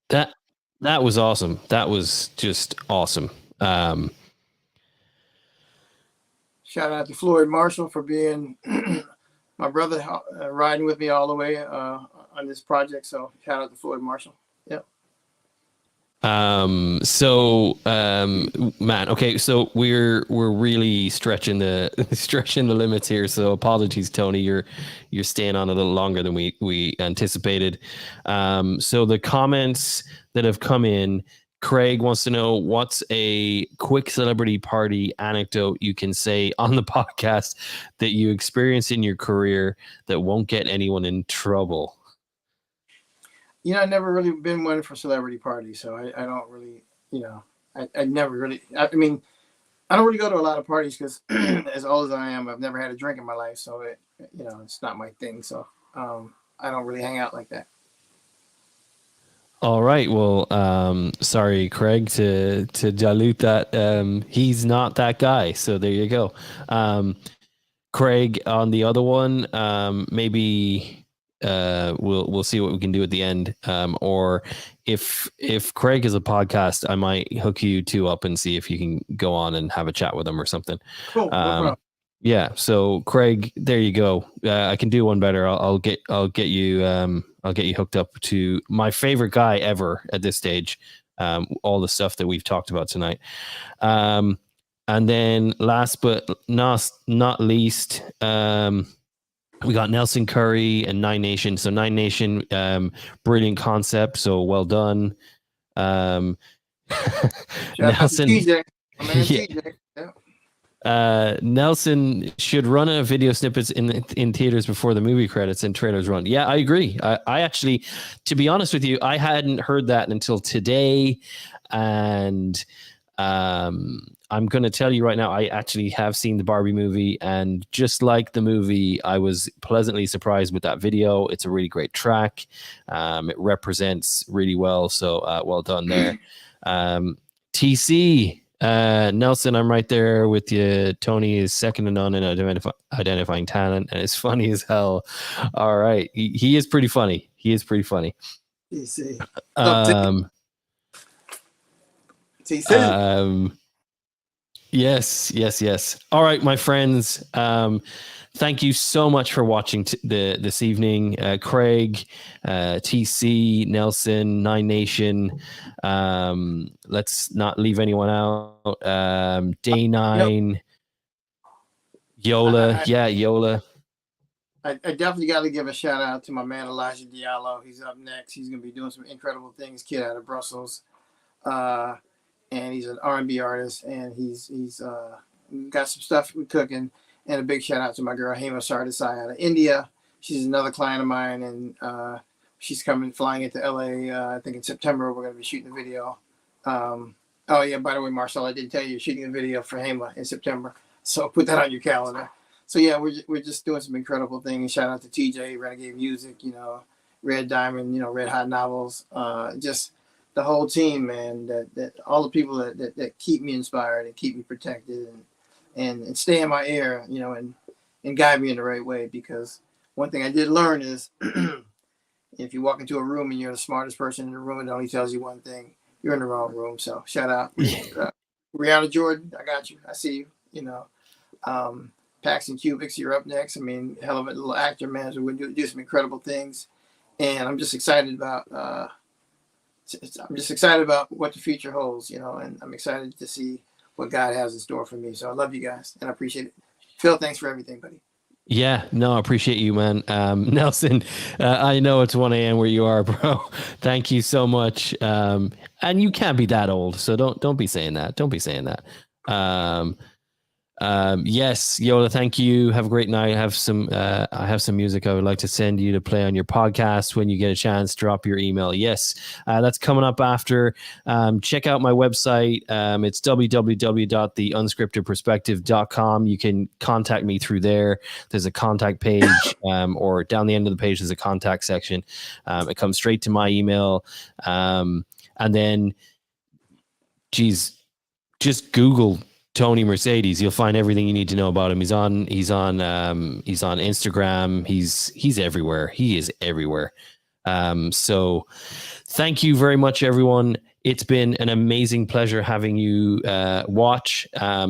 That was awesome. That was just awesome. Shout out to Floyd Marshall for being my brother, riding with me all the way on this project. So shout out to Floyd Marshall. Yep. Man, okay, so we're really stretching the limits here. So apologies, Tony, you're staying on a little longer than we anticipated. So the comments that have come in, Craig wants to know, what's a quick celebrity party anecdote you can say on the podcast that you experienced in your career that won't get anyone in trouble? I've never really been one for celebrity parties, so I don't really, I never really, I mean, I don't really go to a lot of parties because as old as I am, I've never had a drink in my life. So, it's not my thing. So I don't really hang out like that. All right. Well, sorry, Craig, to dilute that. He's not that guy. So there you go. Craig, on the other one, maybe we'll see what we can do at the end. Or if Craig is a podcast, I might hook you two up and see if you can go on and have a chat with him or something. Cool. No problem. Yeah. So Craig, there you go. I can do one better. I'll get you. I'll get you hooked up to my favorite guy ever at this stage. All the stuff that we've talked about tonight. And then last but not least, we got Nelson Curry and Nine Nation. So Nine Nation, brilliant concept. So well done. Nelson. TJ. Nelson should run a video snippets in theaters before the movie credits and trailers run. Yeah, I agree. I actually, to be honest with you, I hadn't heard that until today, and I'm going to tell you right now, I actually have seen the Barbie movie, and just like the movie, I was pleasantly surprised with that video. It's a really great track. It represents really well, so well done there. TC. Nelson, I'm right there with you. Tony is second to none in identifying talent, and it's funny as hell. All right, he is pretty funny. TC. Yes. All right, my friends. Thank you so much for watching this evening. Craig, TC, Nelson, Nine Nation. Let's not leave anyone out. Day 9. Yola. Yola. I definitely got to give a shout out to my man Elijah Diallo. He's up next. He's going to be doing some incredible things. Kid out of Brussels. And he's an R&B artist, and he's got some stuff we're cooking. And a big shout out to my girl Hema Sardesai out of India. She's another client of mine, and she's flying into LA. I think in September we're going to be shooting a video. Oh yeah, by the way, Marcel, I didn't tell you, shooting a video for Hema in September. So put that on your calendar. So yeah, we're just doing some incredible things. Shout out to TJ, Renegade Music, Red Diamond, Red Hot Novels, just the whole team, man. That all the people that keep me inspired and keep me protected and stay in my ear, and guide me in the right way. Because one thing I did learn is if you walk into a room and you're the smartest person in the room and it only tells you one thing, you're in the wrong room. So shout out. Rihanna Jordan, I got you. I see you. Paxton Cubics, you're up next. I mean, hell of a little actor, man. So we're going to do some incredible things. And I'm just excited about what the future holds, and I'm excited to see what God has in store for me. So I love you guys, and I appreciate it. Phil, thanks for everything, buddy. Yeah, no, I appreciate you, man. Nelson, I know it's 1 a.m. where you are, bro. Thank you so much. And you can't be that old, so don't be saying that. Don't be saying that. Yes, Yola, thank you. Have a great night. I have some music I would like to send you to play on your podcast. When you get a chance, drop your email. Yes, that's coming up after. Check out my website. It's www.theunscriptedperspective.com. You can contact me through there. There's a contact page, or down the end of the page, there's a contact section. It comes straight to my email. And then, just Google Tony Mercedes. You'll find everything you need to know about him. He's on Instagram. He's everywhere. He is everywhere. So Thank you very much, everyone. It's been an amazing pleasure having you watch.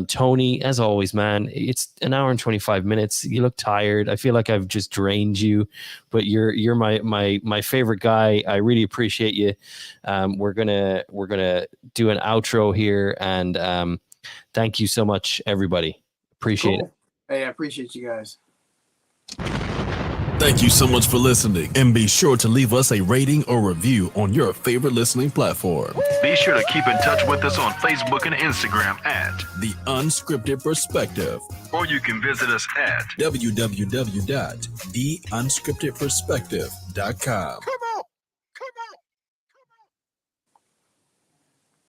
Tony, as always, man, it's an hour and 25 minutes. You look tired. I feel like I've just drained you, but you're my favorite guy. I really appreciate you. We're gonna do an outro here, and thank you so much, everybody. Appreciate it. Hey, I appreciate you guys. Thank you so much for listening, and be sure to leave us a rating or review on your favorite listening platform. Be sure to keep in touch with us on Facebook and Instagram at The Unscripted Perspective. Or you can visit us at www.theunscriptedperspective.com.